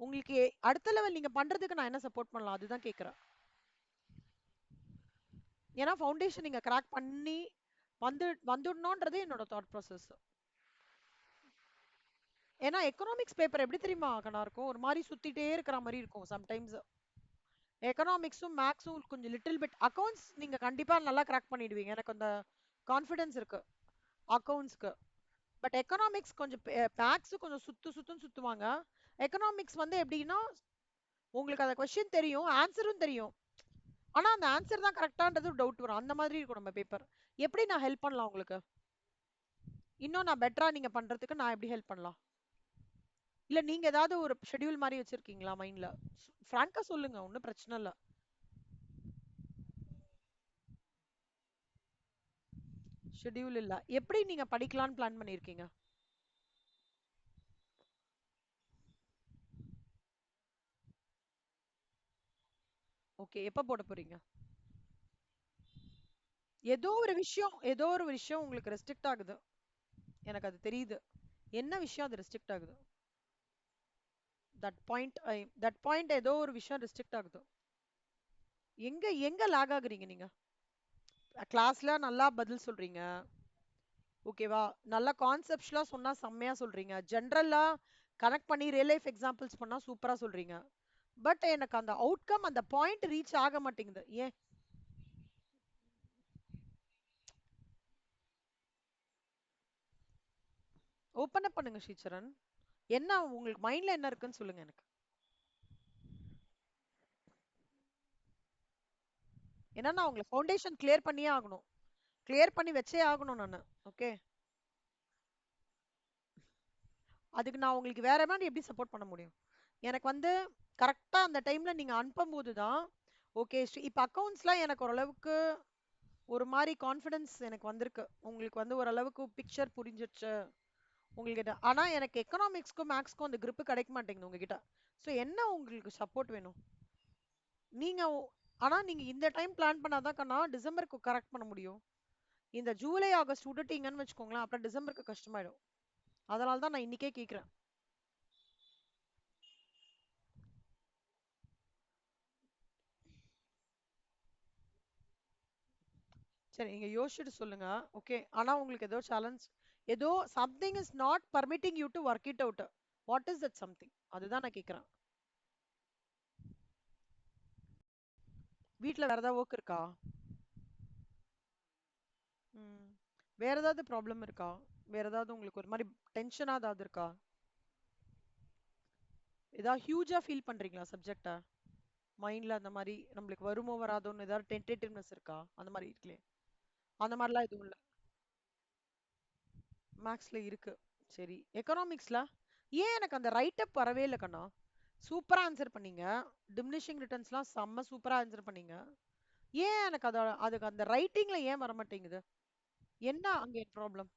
உங்களுக்கு அடுத்த லெவல் நீங்க பண்றதுக்கு நான் என்ன சப்போர்ட் பண்ணலாம் அதுதான் கேட்கறேன். ஏன்னா ஃபவுண்டேஷன் நீங்க கிராக் பண்ணி வந்துடணும்ன்றது என்னோட தாட் ப்ராசஸ். ஏன்னா எக்கனாமிக்ஸ் பேப்பர் எப்படி தெரியுமா கண்ணா இருக்கும்? ஒரு மாதிரி சுத்திட்டே இருக்கிற மாதிரி இருக்கும் சம்டைம்ஸ். எக்கனாமிக்ஸும் மேக்ஸும் கொஞ்சம் லிட்டில் பிட். அக்கவுண்ட்ஸ் நீங்க கண்டிப்பா நல்லா கிராக் பண்ணிடுவீங்க, எனக்கு அந்த கான்ஃபிடன்ஸ் இருக்கு அக்கவுண்ட்ஸ்க்கு. பட் எக்கனாமிக்ஸ் கொஞ்சம் மேக்ஸ் கொஞ்சம் சுத்துன்னு சுத்துவாங்க. எக்கனாமிக்ஸ் வந்து எப்படின்னா உங்களுக்கு அந்த கொஸ்டின் தெரியும், ஆன்சரும் தெரியும். ஆனா அந்த ஆன்சர் தான் கரெக்டான்றது டவுட் வரும். அந்த மாதிரி இருக்கும் நம்ம பேப்பர். எப்படி நான் ஹெல்ப் பண்ணலாம் உங்களுக்கு? இன்னும் நான் பெட்டரா நீங்க பண்றதுக்கு நான் எப்படி ஹெல்ப் பண்ணலாம்? இல்ல நீங்க ஏதாவது ஒரு ஷெட்யூல் மாதிரி வச்சிருக்கீங்களா மைண்ட்ல? ஃப்ராங்கா சொல்லுங்க, ஒன்றும் பிரச்சனை இல்ல. ஷெட்யூல் இல்ல. எப்படி நீங்க படிக்கலாம்னு பிளான் பண்ணிருக்கீங்க? ஓகே. எப்ப போட போறீங்க? ஏதோ ஒரு விஷயம் உங்களுக்கு ரெஸ்ட்ரிக்ட் ஆகுது. எனக்கு அது தெரியுது. என்ன விஷயம் அது ரெஸ்ட்ரிக்ட் ஆகுது? தட் பாயிண்ட் ஏதோ ஒரு விஷயம் ரெஸ்ட்ரிக்ட் ஆகுது. எங்க எங்க லாக் ஆகுறீங்க நீங்க? கிளாஸ்ல நல்லா பதில் சொல்றீங்க. ஓகேவா? நல்லா கான்செப்ட்ஸ்லாம் சொன்னா செம்மையா சொல்றீங்க. ஜென்ரலா கனெக்ட் பண்ணி ரியல் லைஃப் எக்ஸாம்பிள்ஸ் பண்ணா சூப்பரா சொல்றீங்க. பட் எனக்கு அந்த அவுட்கம் அந்த பாயிண்ட் ரீச் ஆக மாட்டேங்குது. ஏன்? ஓப்பன் அப் பண்ணுங்க ஸ்ரீசரண். என்ன உங்களுக்கு மைண்ட்ல என்ன இருக்குன்னு சொல்லுங்க எனக்கு. ஏன்னா நான் உங்களை ஃபவுண்டேஷன் கிளியர் பண்ணியே ஆகணும். கிளியர் பண்ணி வச்சே ஆகணும் நானு. ஓகே. அதுக்கு நான் உங்களுக்கு வேற மாதிரி எப்படி சப்போர்ட் பண்ண முடியும்? எனக்கு வந்து கரெக்டா அந்த டைம்ல நீங்க அனுப்பும்போது தான் ஓகே. இப்ப அக்கவுண்ட்ஸ்லாம் எனக்கு ஓரளவுக்கு ஒரு மாரி கான்ஃபிடன்ஸ் எனக்கு வந்திருக்கு. உங்களுக்கு வந்து ஓரளவுக்கு பிக்சர் புரிஞ்சிருச்சு உங்ககிட்ட. ஆனா எனக்கு எக்கனாமிக்ஸ்க்கும் மேக்ஸ்க்கும் அந்த grip கிடைக்க மாட்டேங்குது உங்ககிட்ட. சோ என்ன உங்களுக்கு சப்போர்ட் வேணும்? நீங்க ஆனா நீங்க இந்த டைம் பிளான் பண்ணாதான் கண்ணா டிசம்பருக்கு கரெக்ட் பண்ண முடியும். இந்த ஜூலை ஆகஸ்ட் விட்டுட்டீங்கன்னு வச்சுக்கோங்களேன், அப்புறம் டிசம்பருக்கு கஷ்டமாயிடும். அதனால தான் நான் இன்னைக்கே கேக்குறேன். சரி, நீங்க யோசிச்சுட்டு சொல்லுங்க. ஓகே. ஆனா உங்களுக்கு ஏதோ சேலஞ்ச், ஏதோ something is not permitting you to work it out. What is that something? அதுதான் நான் கேக்குறேன். வீட்ல வேற ஏதாவது ஒர்க் இருக்கா? ம். வேற ஏதாவது ப்ராப்ளம் இருக்கா? வேற ஏதாவது உங்களுக்கு ஒரு மாதிரி டென்ஷனா ஏதாவது இருக்கா? ஏதாவது ஹியூஜா ஃபீல் பண்றீங்களா சப்ஜெக்ட? மைண்ட்ல அந்த மாதிரி நம்மளுக்கு வருமோ வராதோன்னு ஏதாவது டென்டேட்டிவ்னஸ் இருக்கா? அந்த மாதிரி இருக்குல்ல. அந்த மாதிரிலாம் எதுவும் இல்ல. மேக்ஸ்ல இருக்கு. சரி. எக்கனாமிக்ஸ்ல ஏன் எனக்கு அந்த ரைட் அப் வரவே இல்ல கண்ணா? சூப்பரா ஆன்சர் பண்ணீங்க. டிமினிஷிங் ரிட்டர்ன்ஸ்லாம் செம்ம சூப்பரா ஆன்சர் பண்ணீங்க. ஏன் எனக்கு அதுக்கு அந்த ரைட்டிங்ல ஏன் வர மாட்டேங்குது? என்ன அங்க ப்ராப்ளம்?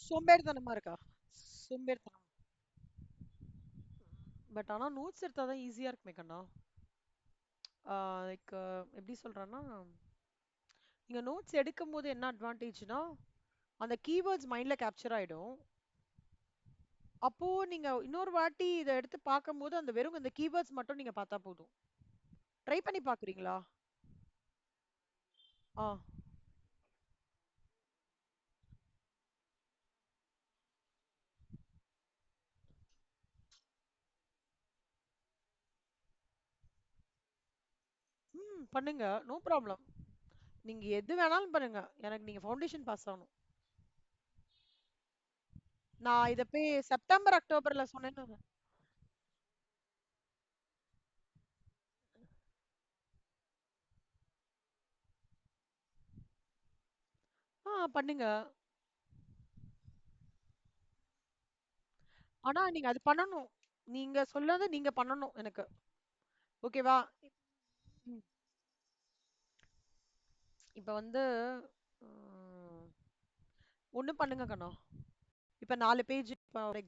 சோம்பேறித்தனமா இருக்கா? சோம்பேறித்தனம். பட் ஆனா நோட்ஸ் எடுத்தா தான் ஈஸியா இருக்குமே கண்ணா. லைக் எப்படி சொல்றேன்னா, நீங்க நோட்ஸ் எடுக்கும்போது என்ன அட்வான்டேஜ்னா, அந்த கீவேர்ட்ஸ் மைண்ட்ல கேப்சர் ஆயிடும். அப்போ நீங்க இன்னொரு வாட்டி இத எடுத்து பார்க்கும்போது அந்த வெறும் அந்த கீவேர்ட்ஸ் மட்டும் நீங்க பார்த்தா போதும். ட்ரை பண்ணி பார்க்குறீங்களா? ஆ. ம். பண்ணுங்க. No problem. நீங்க எது வேணாலும் பண்ணுங்க. எனக்கு நீங்க ஃபவுண்டேஷன் பாஸ் ஆகணும். நான் இத போய் செப்டம்பர், அக்டோபர்ல சொன்னேன்னு பண்ணுங்க. ஆனா நீங்க அது பண்ணணும். நீங்க சொன்னத நீங்க பண்ணணும் எனக்கு. ஓகேவா? ம். இப்ப வந்து ம், ஒண்ணு பண்ணுங்க கண்ணா. இப்ப 4 பேஜ் இப்ப ஒரு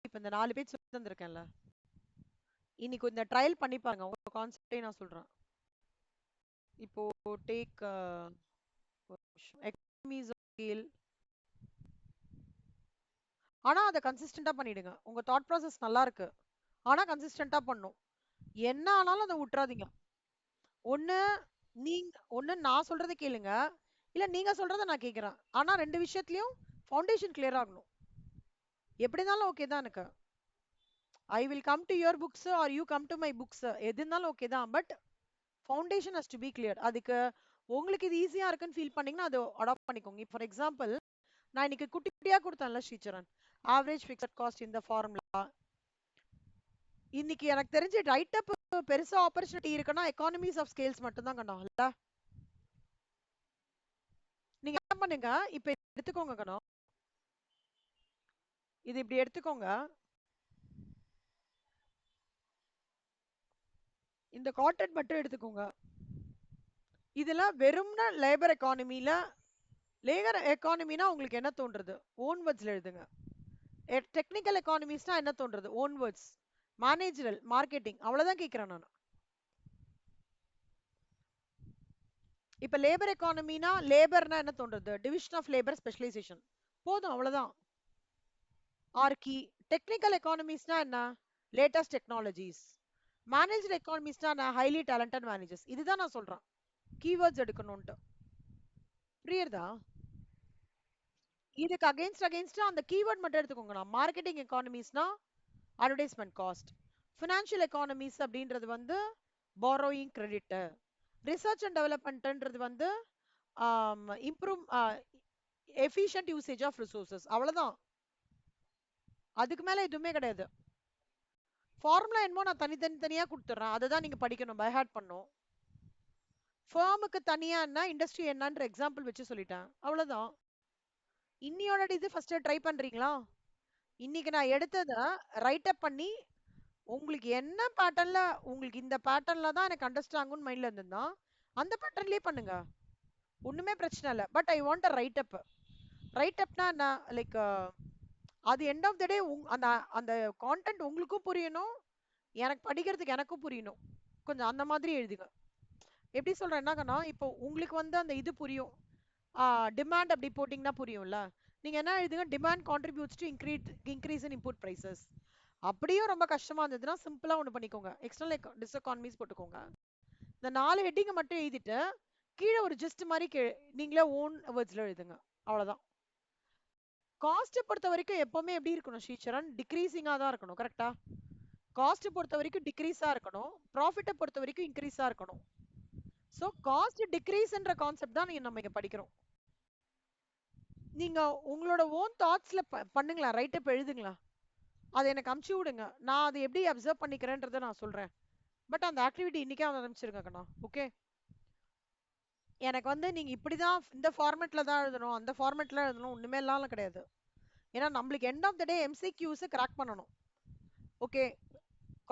இப்ப இந்த 4 பேஜ் சொல்லி தந்திருக்கேன்ல. இன்னைக்கு இந்த ட்ரையல் பண்ணி பாருங்க. உங்க கான்செப்டே நான் சொல்றேன். இப்போ டேக் எக்கனாமிஸ் ஆஃப் ஸ்கேல். ஆனா அத கன்சிஸ்டன்ட்டா பண்ணிடுங்க. உங்க தாட் ப்ராசஸ் நல்லா இருக்கு. ஆனா கன்சிஸ்டன்ட்டா பண்ணும். என்ன ஆனாலும் அத விட்டுறாதீங்க. ஒண்ணு ஒண்ணு நான் சொல்றத கேளுங்க. இல்ல நீங்க சொல்றத நான் கேட்கிறேன். ஆனா 2 விஷயத்துலயும் ஃபவுண்டேஷன் கிளியர் ஆகணும். எப்படி இருந்தாலும் ஓகே தான் எனக்கு. I will come to your books are you come to my books. எது இருந்தாலும் ஓகே தான். But foundation has to be clear. அதுக்கு உங்களுக்கு இது ஈஸியா இருக்குன்னு ஃபீல் பண்ணீங்கன்னா அதை அடாப்ட் பண்ணிக்கோங்க. ஃபார் எக்ஸாம்பிள், நான் இன்னைக்கு குட்டி குட்டியா கொடுத்தேன்ல ஸ்ரீச்சரன், ஆவரேஜ் ஃபிக்ஸட் காஸ்ட் இந்த ஃபார்முலா. இன்னைக்கு எனக்கு தெரிஞ்சு ரைட் அப் பெருசா ஆப்பர்ச்சுனிட்டி இருக்குன்னா எக்கானமிஸ் ஆஃப் ஸ்கேல்ஸ் மட்டும் தான் கண்ணா. இல்ல நீங்க என்ன பண்ணுங்க, இப்ப எடுத்துக்கோங்க கண்ணா. இது இப்படி எடுத்துக்கோங்க. இந்த காட்டன் மட்டும் எடுத்துக்கோங்க. இதெல்லாம் வெறும்னா லேபர் எக்கானமில, லேபர் எக்கானமினா உங்களுக்கு என்ன தோன்றது? ஓன் வேர்ட்ஸ்ல எழுதுங்க. டெக்னிக்கல் எக்கானமிஸ்னா என்ன தோன்றது? Own words. மேனேஜரல், மார்க்கெட்டிங், அவ்வளவுதான் கேட்கிறேன் நான். இப்ப லேபர் எக்கானமினா லேபர்னா என்ன தோன்றது? Division of labour specialisation. போதும் அவ்வளவுதான். ஆர்கி. டெக்னிக்கல் எக்கானமிஸ்னா என்ன? Latest technologies. மேனேஜர் எக்கானமிஸ்னா என்ன? Highly talented managers. இதுதான் நான் சொல்றேன். கீவேர்ட்ஸ் எடுக்கணும்ட்டு. புரியுறதா? இதுக்கு அகைன்ஸ்டா அந்த கீவேர்ட் மட்டும் எடுத்துக்கோங்க. நான் மார்க்கெட்டிங் எக்கானமிஸ்னா அட்வர்டைஸ்மெண்ட் காஸ்ட். ஃபினான்ஷியல் எக்கானமிஸ் அப்படின்றது வந்து பாரோயிங் கிரெடிட். ரிசர்ச் அண்ட் டெவலப்மெண்ட்ன்றது வந்து improve efficient usage of resources. அவ்வளவுதான். அதுக்கு மேல எதுவுமே கிடையாது. ஃபார்முலா என்னமோ நான் தனித்தனியா கொடுத்துறேன். அதை தான் நீங்க படிக்கணும், பை ஹார்ட் பண்ணும். ஃபேமுக்கு தனியா என்ன, இண்டஸ்ட்ரி என்னன்ற எக்ஸாம்பிள் வச்சு சொல்லிட்டேன். அவ்வளவுதான். இன்னியோட இது ஃபர்ஸ்ட் ட்ரை பண்றீங்களா? இன்னைக்கு நான் எடுத்தத ரைட் அப் பண்ணி உங்களுக்கு என்ன பேட்டர்ன்ல உங்களுக்கு இந்த பேட்டர்ன்ல தான் எனக்கு அண்டர்ஸ்டாங்குன்னு மைண்ட்ல இருந்ததுன்னா அந்த பேட்டர்ன்லயே பண்ணுங்க. ஒண்ணுமே பிரச்சனை இல்ல. But I want a write up. Write அப்னா என்ன லைக் அது எண்ட் ஆஃப் த டே அந்த அந்த கான்டென்ட் உங்களுக்கும் புரியணும், எனக்கு படிக்கிறதுக்கு எனக்கும் புரியணும். கொஞ்சம் அந்த மாதிரி எழுதுங்க. எப்படி சொல்றேன்னாக்கண்ணா இப்போ உங்களுக்கு வந்து அந்த இது புரியும். டிமாண்ட் அப்படி போட்டிங்கன்னா புரியும்ல. நீங்க என்ன எழுதுங்க, demand contributes to increase in input prices. அப்படியும் ரொம்ப கஷ்டமா இருந்ததுன்னா சிம்பிளா ஒண்ணு பண்ணிக்கோங்க, எக்ஸ்டர்னல் டிஸ்எக்கானமிஸ் போட்டுக்கோங்க. இந்த 4 ஹெட்டிங்க மட்டும் எழுதிட்டு கீழே ஒரு ஜஸ்ட் மாதிரி நீங்களே ஓன் வேர்ட்ஸ்ல எழுதுங்க. அவ்வளவுதான். காஸ்ட் பொறுத்த வரைக்கும் எப்பவுமே எப்படி இருக்கணும் ஸ்ரீசரண், டிக்ரீசிங்கா தான் இருக்கணும். கரெக்டா? காஸ்ட் பொறுத்த வரைக்கும் டிக்ரீஸா இருக்கணும், ப்ராஃபிட்டை பொறுத்த வரைக்கும் இன்க்ரீஸா இருக்கணும். சோ காஸ்ட் டிக்ரீஸ்ன்ற கான்செப்ட் தான் நம்ம இங்க படிக்கிறோம். நீங்க உங்களோட ஓன் தாட்ஸ்ல பண்ணுங்களா, ரைட் அப் எழுதுங்களா, அதை எனக்கு அமுச்சு விடுங்க. நான் அதை எப்படி அப்சர்வ் பண்ணிக்கிறேன்றதை நான் சொல்றேன். பட் அந்த ஆக்டிவிட்டி இன்னைக்கே ஆரம்பிச்சிருங்க கண்ணா. ஓகே? எனக்கு வந்து நீங்க இப்படிதான் இந்த ஃபார்மேட்ல தான் எழுதணும், அந்த ஃபார்மேட்ல எழுதணும் ஒண்ணுமே எல்லாம் கிடையாது. ஏன்னா நம்மளுக்கு end of the day MCQs crack பண்ணணும். Okay?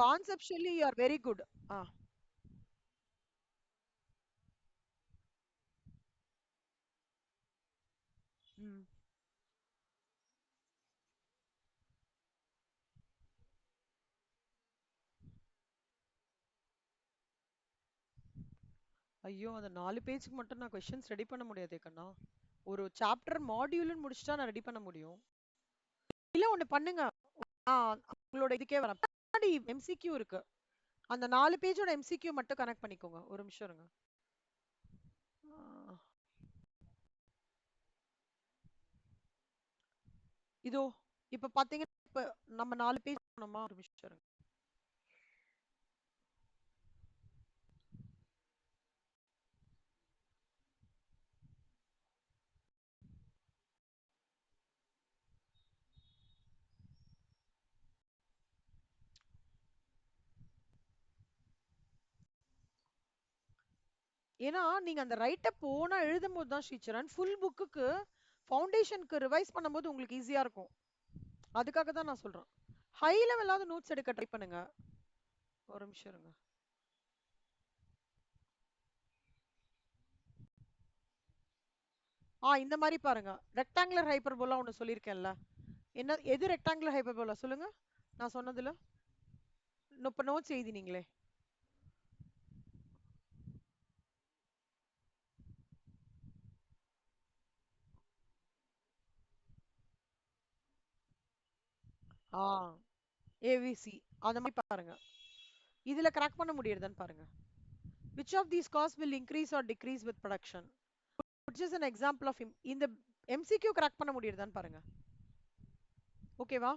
Conceptually you are very good. ஆ ம் ஐயோ, அந்த 4 பேஜ்க்கு மட்டும் நான் கொஸ்டின்ஸ் ரெடி பண்ண முடியாதே கண்ணா. ஒரு சாப்டர் மாடியூல்னு முடிச்சுட்டா நான் ரெடி பண்ண முடியும். இல்ல ஒண்ணு பண்ணுங்க, உங்களோட இதுக்கே வரேன். பின்னாடி எம்சிக்யூ இருக்கு, அந்த 4 பேஜோட எம்சிக்யூ மட்டும் கனெக்ட் பண்ணிக்கோங்க. ஒரு நிமிஷம் இருங்க. ஆ, இதோ இப்ப பாத்தீங்கன்னா இப்ப நம்ம 4 பேஜ் போனோமா, ஒரு நிமிஷம் இருங்க. ஏன்னா நீங்க அந்த ரைட் அப் ஓனா எழுதும் போது தான் ஸ்ரீச்சரன் ஃபுல் புக்குக்கு ஃபவுண்டேஷனுக்கு ரிவைஸ் பண்ணும்போது உங்களுக்கு ஈஸியா இருக்கும். அதுக்காக தான் நான் சொல்றேன். ஹை லெவலாவது நோட்ஸ் எடுக்க ட்ரை பண்ணுங்க. ஒரு நிமிஷம் இருங்க. இந்த மாதிரி பாருங்க, ரெக்டாங்குலர் ஹைப்பர்போலா ஒன்னு சொல்லியிருக்கேன்ல. என்ன எது ரெக்டாங்குலர் ஹைப்பர்போலா சொல்லுங்க, நான் சொன்னதுல. இப்ப நோட்ஸ் எழுதினீங்களே. ஆ ஏவிசி அந்த மாதிரி பாருங்க. இதுல கிராக் பண்ண முடியுதுன்னு பாருங்க. which of these costs will increase or decrease with production, which is an example of இந்த எம்சிக்யூ கிராக் பண்ண முடியுதுன்னு பாருங்க. ஓகேவா?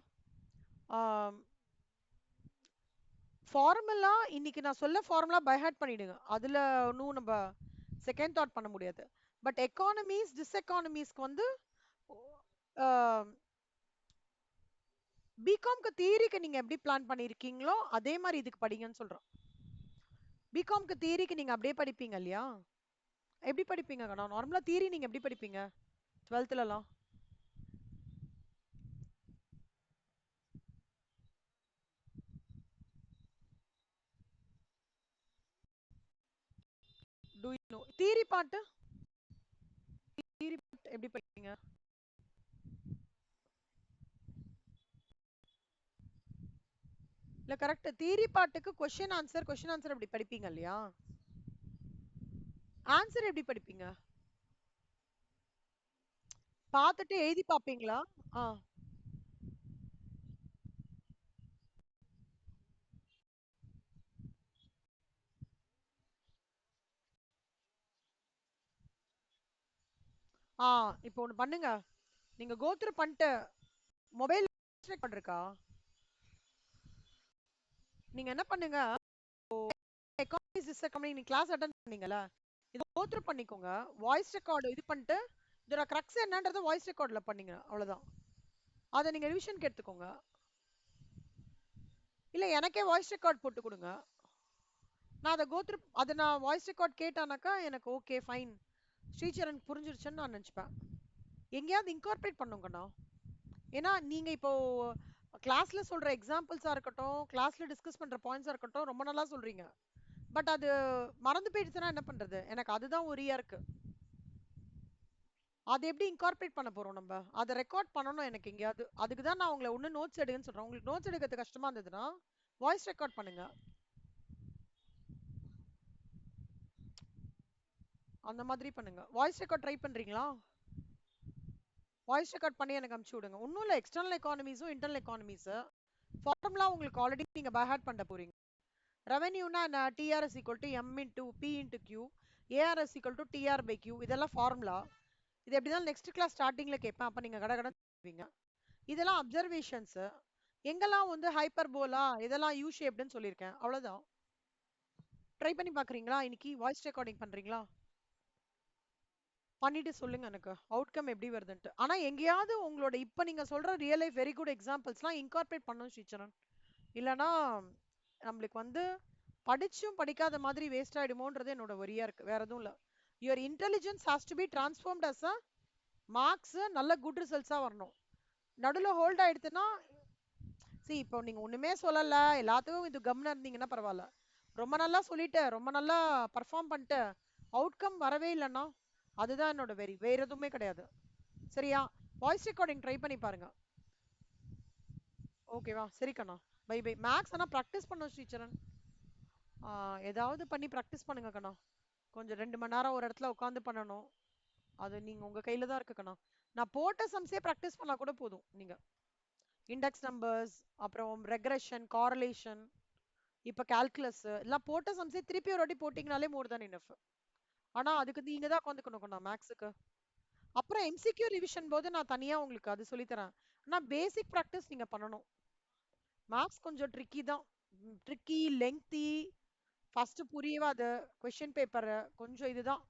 ஃபார்முலா இன்னைக்கு நான் சொல்ல ஃபார்முலா பை ஹார்ட் பண்ணிடுங்க, அதுல ஒன்றும் நம்ம செகண்ட் தாட் பண்ண முடியாது. பட் எக்கானமிஸ் டிஸ்எக்கானமிஸ்க்கு வந்து பிகாம்க்கு தியரிக்கு நீங்க எப்படி பிளான் பண்ணிருக்கீங்களோ அதே மாதிரி இதுக்கு படிங்கன்னு சொல்றோம். பிகாம்க்கு தியரிக்கு நீங்க அப்படியே படிப்பீங்க இல்லையா? எப்படி படிப்பீங்க கண்ணா நார்மலா தியரி நீங்க எப்படி படிப்பீங்க 12th to you know theory part? Theory part எப்படி படிப்பீங்க? இல்ல கரெக்ட், தியரி பார்ட்டுக்கு கொஸ்டின் ஆன்சர் எப்படி படிப்பீங்க இல்லையா? ஆன்சர் எப்படி படிப்பீங்க? பார்த்துட்டு எழுதி பாப்பீங்களா? ஆ ஆ இப்போ ஒண்ணு பண்ணுங்க, நீங்க கோத்ரூ பண்ணிட்டு மொபைல் ரெக்கார்ட் இருக்கா, நீங்க என்ன பண்ணுங்க, எக்கானமிஸ் டிஸ்எக்கானமி நீங்க கிளாஸ் அட்டெண்ட் பண்ணீங்கல, இது கோத்ரூ பண்ணிக்கோங்க. வாய்ஸ் ரெக்கார்டு இது பண்ணிட்டு இதோட கிரக்ஸ் என்னன்றத வாய்ஸ் ரெக்கார்ட்ல பண்ணீங்க அவ்வளவுதான். அதை நீங்க ரிவிஷனுக்கு எடுத்துக்கோங்க. இல்ல எனக்கே வாய்ஸ் ரெக்கார்ட் போட்டு கொடுங்க, நான் அதை கோத்ரூ அதை நான் வாய்ஸ் ரெக்கார்ட் கேட்டானாக்கா எனக்கு ஓகே ஃபைன் ஸ்ரீச்சரன் புரிஞ்சிருச்சுன்னு நான் நினைச்சுப்பேன். எங்கேயாவது இன்கார்பரேட் பண்ணுங்கண்ணா. ஏன்னா நீங்க இப்போ கிளாஸ்ல சொல்ற எக்ஸாம்பிள்ஸா இருக்கட்டும், கிளாஸ்ல டிஸ்கஸ் பண்ற பாயிண்ட்ஸா இருக்கட்டும், ரொம்ப நல்லா சொல்றீங்க. பட் அது மறந்து போயிடுச்சுன்னா என்ன பண்றது? எனக்கு அதுதான் ஒரியா இருக்கு. அது எப்படி இன்கார்பரேட் பண்ண போறோம் நம்ம? அத ரெக்கார்ட் பண்ணணும் எனக்கு எங்கேயாவது. அதுக்கு தான் நான் உங்கள ஒண்ணு நோட்ஸ் எடுங்கன்னு சொல்றேன். உங்களுக்கு நோட்ஸ் எடுக்கிறது கஷ்டமா இருந்ததுன்னா, வாய்ஸ் ரெக்கார்ட் பண்ணுங்க. அந்த மாதிரி பண்ணுங்க. வாய்ஸ் ரெக்கார்ட் ட்ரை பண்றீங்களா? வாய்ஸ் ரெக்கார்ட் பண்ணி எனக்கு அனுப்பிச்சு விடுங்க. ஒண்ணும் இல்ல, எக்ஸ்டர்னல் எக்கானமிஸும் இன்டர்னல் எக்கானமிஸ் ஃபார்முலா உங்களுக்கு ஆல்ரெடி நீங்க பை ஹார்ட் பண்ண போறீங்க. ரெவென்யூனா என்ன? TRS equal to M into P into Q, ARS equal to TR by Q. இதெல்லாம் ஃபார்முலா. இது எப்படிதான் நெக்ஸ்ட் கிளாஸ் ஸ்டார்டிங்ல கேட்பேன். அப்ப நீங்க கட கடன். இதெல்லாம் அப்சர்வேஷன்ஸ். எங்கெல்லாம் வந்து ஹைப்பர்போலா, இதெல்லாம் யூ ஷேப்டுன்னு சொல்லியிருக்கேன். அவ்வளவுதான். ட்ரை பண்ணி பாக்குறீங்களா? இன்னைக்கு வாய்ஸ் ரெக்கார்டிங் பண்றீங்களா? பண்ணிட்டு சொல்லுங்க எனக்கு அவுட்கம் எப்படி வருதுன்ட்டு. ஆனா எங்கேயாவது உங்களோட இப்ப நீங்க சொல்ற ரியல் லைஃப் வெரி குட் எக்ஸாம்பிள்ஸ்லாம் இன்கார்பரேட் பண்ணணும் ஸ்ரீச்சரன். இல்லனா நம்மளுக்கு வந்து படிச்சும் படிக்காத மாதிரி வேஸ்ட் ஆயிடுமோன்றது என்னோட வரியா இருக்கு. வேற எதுவும் இல்ல. Your intelligence has to be transformed as a marks. நல்ல குட் ரிசல்ட்ஸா வரணும். நடுவுல ஹோல்ட் ஆயிடுச்சுன்னா இப்போ நீங்க ஒண்ணுமே சொல்லல, எல்லாத்துக்கும் இது கம்முன்னு இருந்தீங்கன்னா பரவாயில்ல. ரொம்ப நல்லா சொல்லிட்டு ரொம்ப நல்லா பர்ஃபார்ம் பண்ணிட்டு அவுட்கம் வரவே இல்லைன்னா அதுதான் என்னோட வெரி. வேற எதுவுமே கிடையாது. சரியா? வாய்ஸ் ரெக்கார்டிங் ட்ரை பண்ணி பாருங்க. ஓகேவா? சரி கண்ணா. Bye bye. மேக்ஸ் ஆனா ப்ராக்டிஸ் பண்ணும் ஸ்ரீச்சரன். ஏதாவது பண்ணி ப்ராக்டிஸ் பண்ணுங்க கண்ணா. கொஞ்சம் 2 மணி நேரம் ஒரு இடத்துல உட்காந்து பண்ணணும். அது நீங்க உங்க கையில தான் இருக்கு கண்ணா. நான் போட்ட சம்ஸே ப்ராக்டிஸ் பண்ணா கூட போதும். நீங்க இண்டெக்ஸ் நம்பர்ஸ், அப்புறம் ரெக்ரெஷன், காரலேஷன், இப்ப கால்குலஸ் எல்லாம் போட்ட சம்ஸே திருப்பி ஒரு வாட்டி போட்டீங்கனாலே மோர் தென் இனஃப். ஆனா அதுக்கு நீங்க தான் உட்காந்துக்கணும் நான் மேக்ஸுக்கு. அப்புறம் எம்சிக்யூ ரிவிஷன் போது நான் தனியா உங்களுக்கு அது சொல்லி தரேன். ஆனா பேசிக் ப்ராக்டிஸ் நீங்க பண்ணணும். மேக்ஸ் கொஞ்சம் ட்ரிக்கி தான். ட்ரிக்கி, லெங்தி, ஃபர்ஸ்ட் புரியாத கொஸ்டின் பேப்பர் கொஞ்சம் இதுதான்.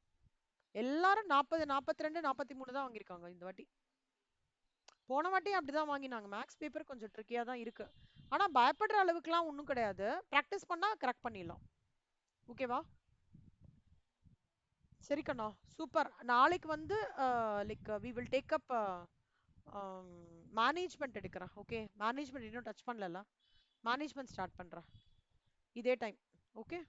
எல்லாரும் 40, 42, 43 தான் வாங்கியிருக்காங்க இந்த வாட்டி. போன வாட்டியும் அப்படிதான் வாங்கினாங்க. மேக்ஸ் பேப்பர் கொஞ்சம் ட்ரிக்கியா தான் இருக்கு. ஆனா பயப்படுற அளவுக்குலாம் ஒண்ணும் கிடையாது. ப்ராக்டிஸ் பண்ணா கரெக்ட் பண்ணிடலாம். ஓகேவா? சரி கண்ணா, சூப்பர். நாளைக்கு வந்து like we will take up management எடுக்கிறேன். ஓகே, மேனேஜ்மெண்ட் இன்னும் டச் பண்ணல. மேனேஜ்மெண்ட் ஸ்டார்ட் பண்றேன் இதே time. Okay,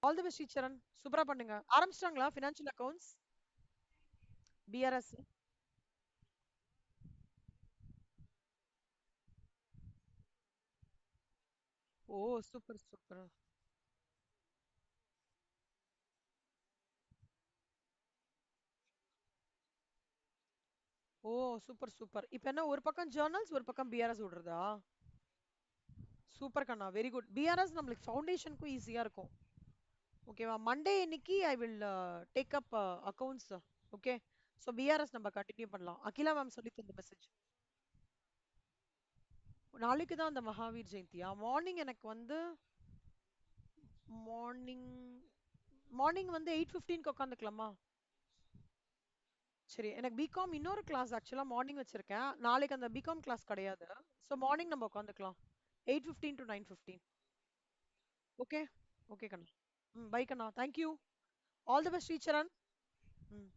all the best டீச்சரன். சூப்பரா பண்ணுங்க. ஆரம்பிச்சிட்டாங்களா ஃபினான்ஷியல் அக்கவுண்ட்ஸ், பிஆர்எஸ்? ஓ, சூப்பர் சூப்பர். ஓ, சூப்பர் சூப்பர். இப்போ என்ன, ஒரு பக்கம் ஜேர்னல்ஸ் ஒரு பக்கம் பிஆர்எஸ் விடுறதா? சூப்பர் கண்ணா, வெரி குட். பிஆர்எஸ் நம்மளுக்கு ஃபவுண்டேஷனுக்கும் ஈஸியா இருக்கும். ஓகேவா? மண்டே இன்னைக்கு I will take up accounts. Okay, so BRS நம்ம கண்டினியூ பண்ணலாம். அகிலா மேம் சொல்லி தந்த மெசேஜ். நாளைக்கு தான் அந்த மகாவீர் ஜெயந்தியா? மார்னிங் எனக்கு வந்து மார்னிங் மார்னிங் வந்து 8:15க்கு உட்காந்துக்கலாமா? சரி, எனக்கு பிகாம் இன்னொரு கிளாஸ் ஆக்சுவலா மார்னிங் வச்சிருக்கேன். நாளைக்கு அந்த பிகாம் கிளாஸ் கிடையாது. ஸோ மார்னிங் நம்ம உட்காந்துக்கலாம். 8:15 to 9:15. ஓகே. ஓகே கண்ணா. ம், பை கண்ணா. தேங்க்யூ. ஆல் தி பெஸ்ட் டீச்சரன். ம்.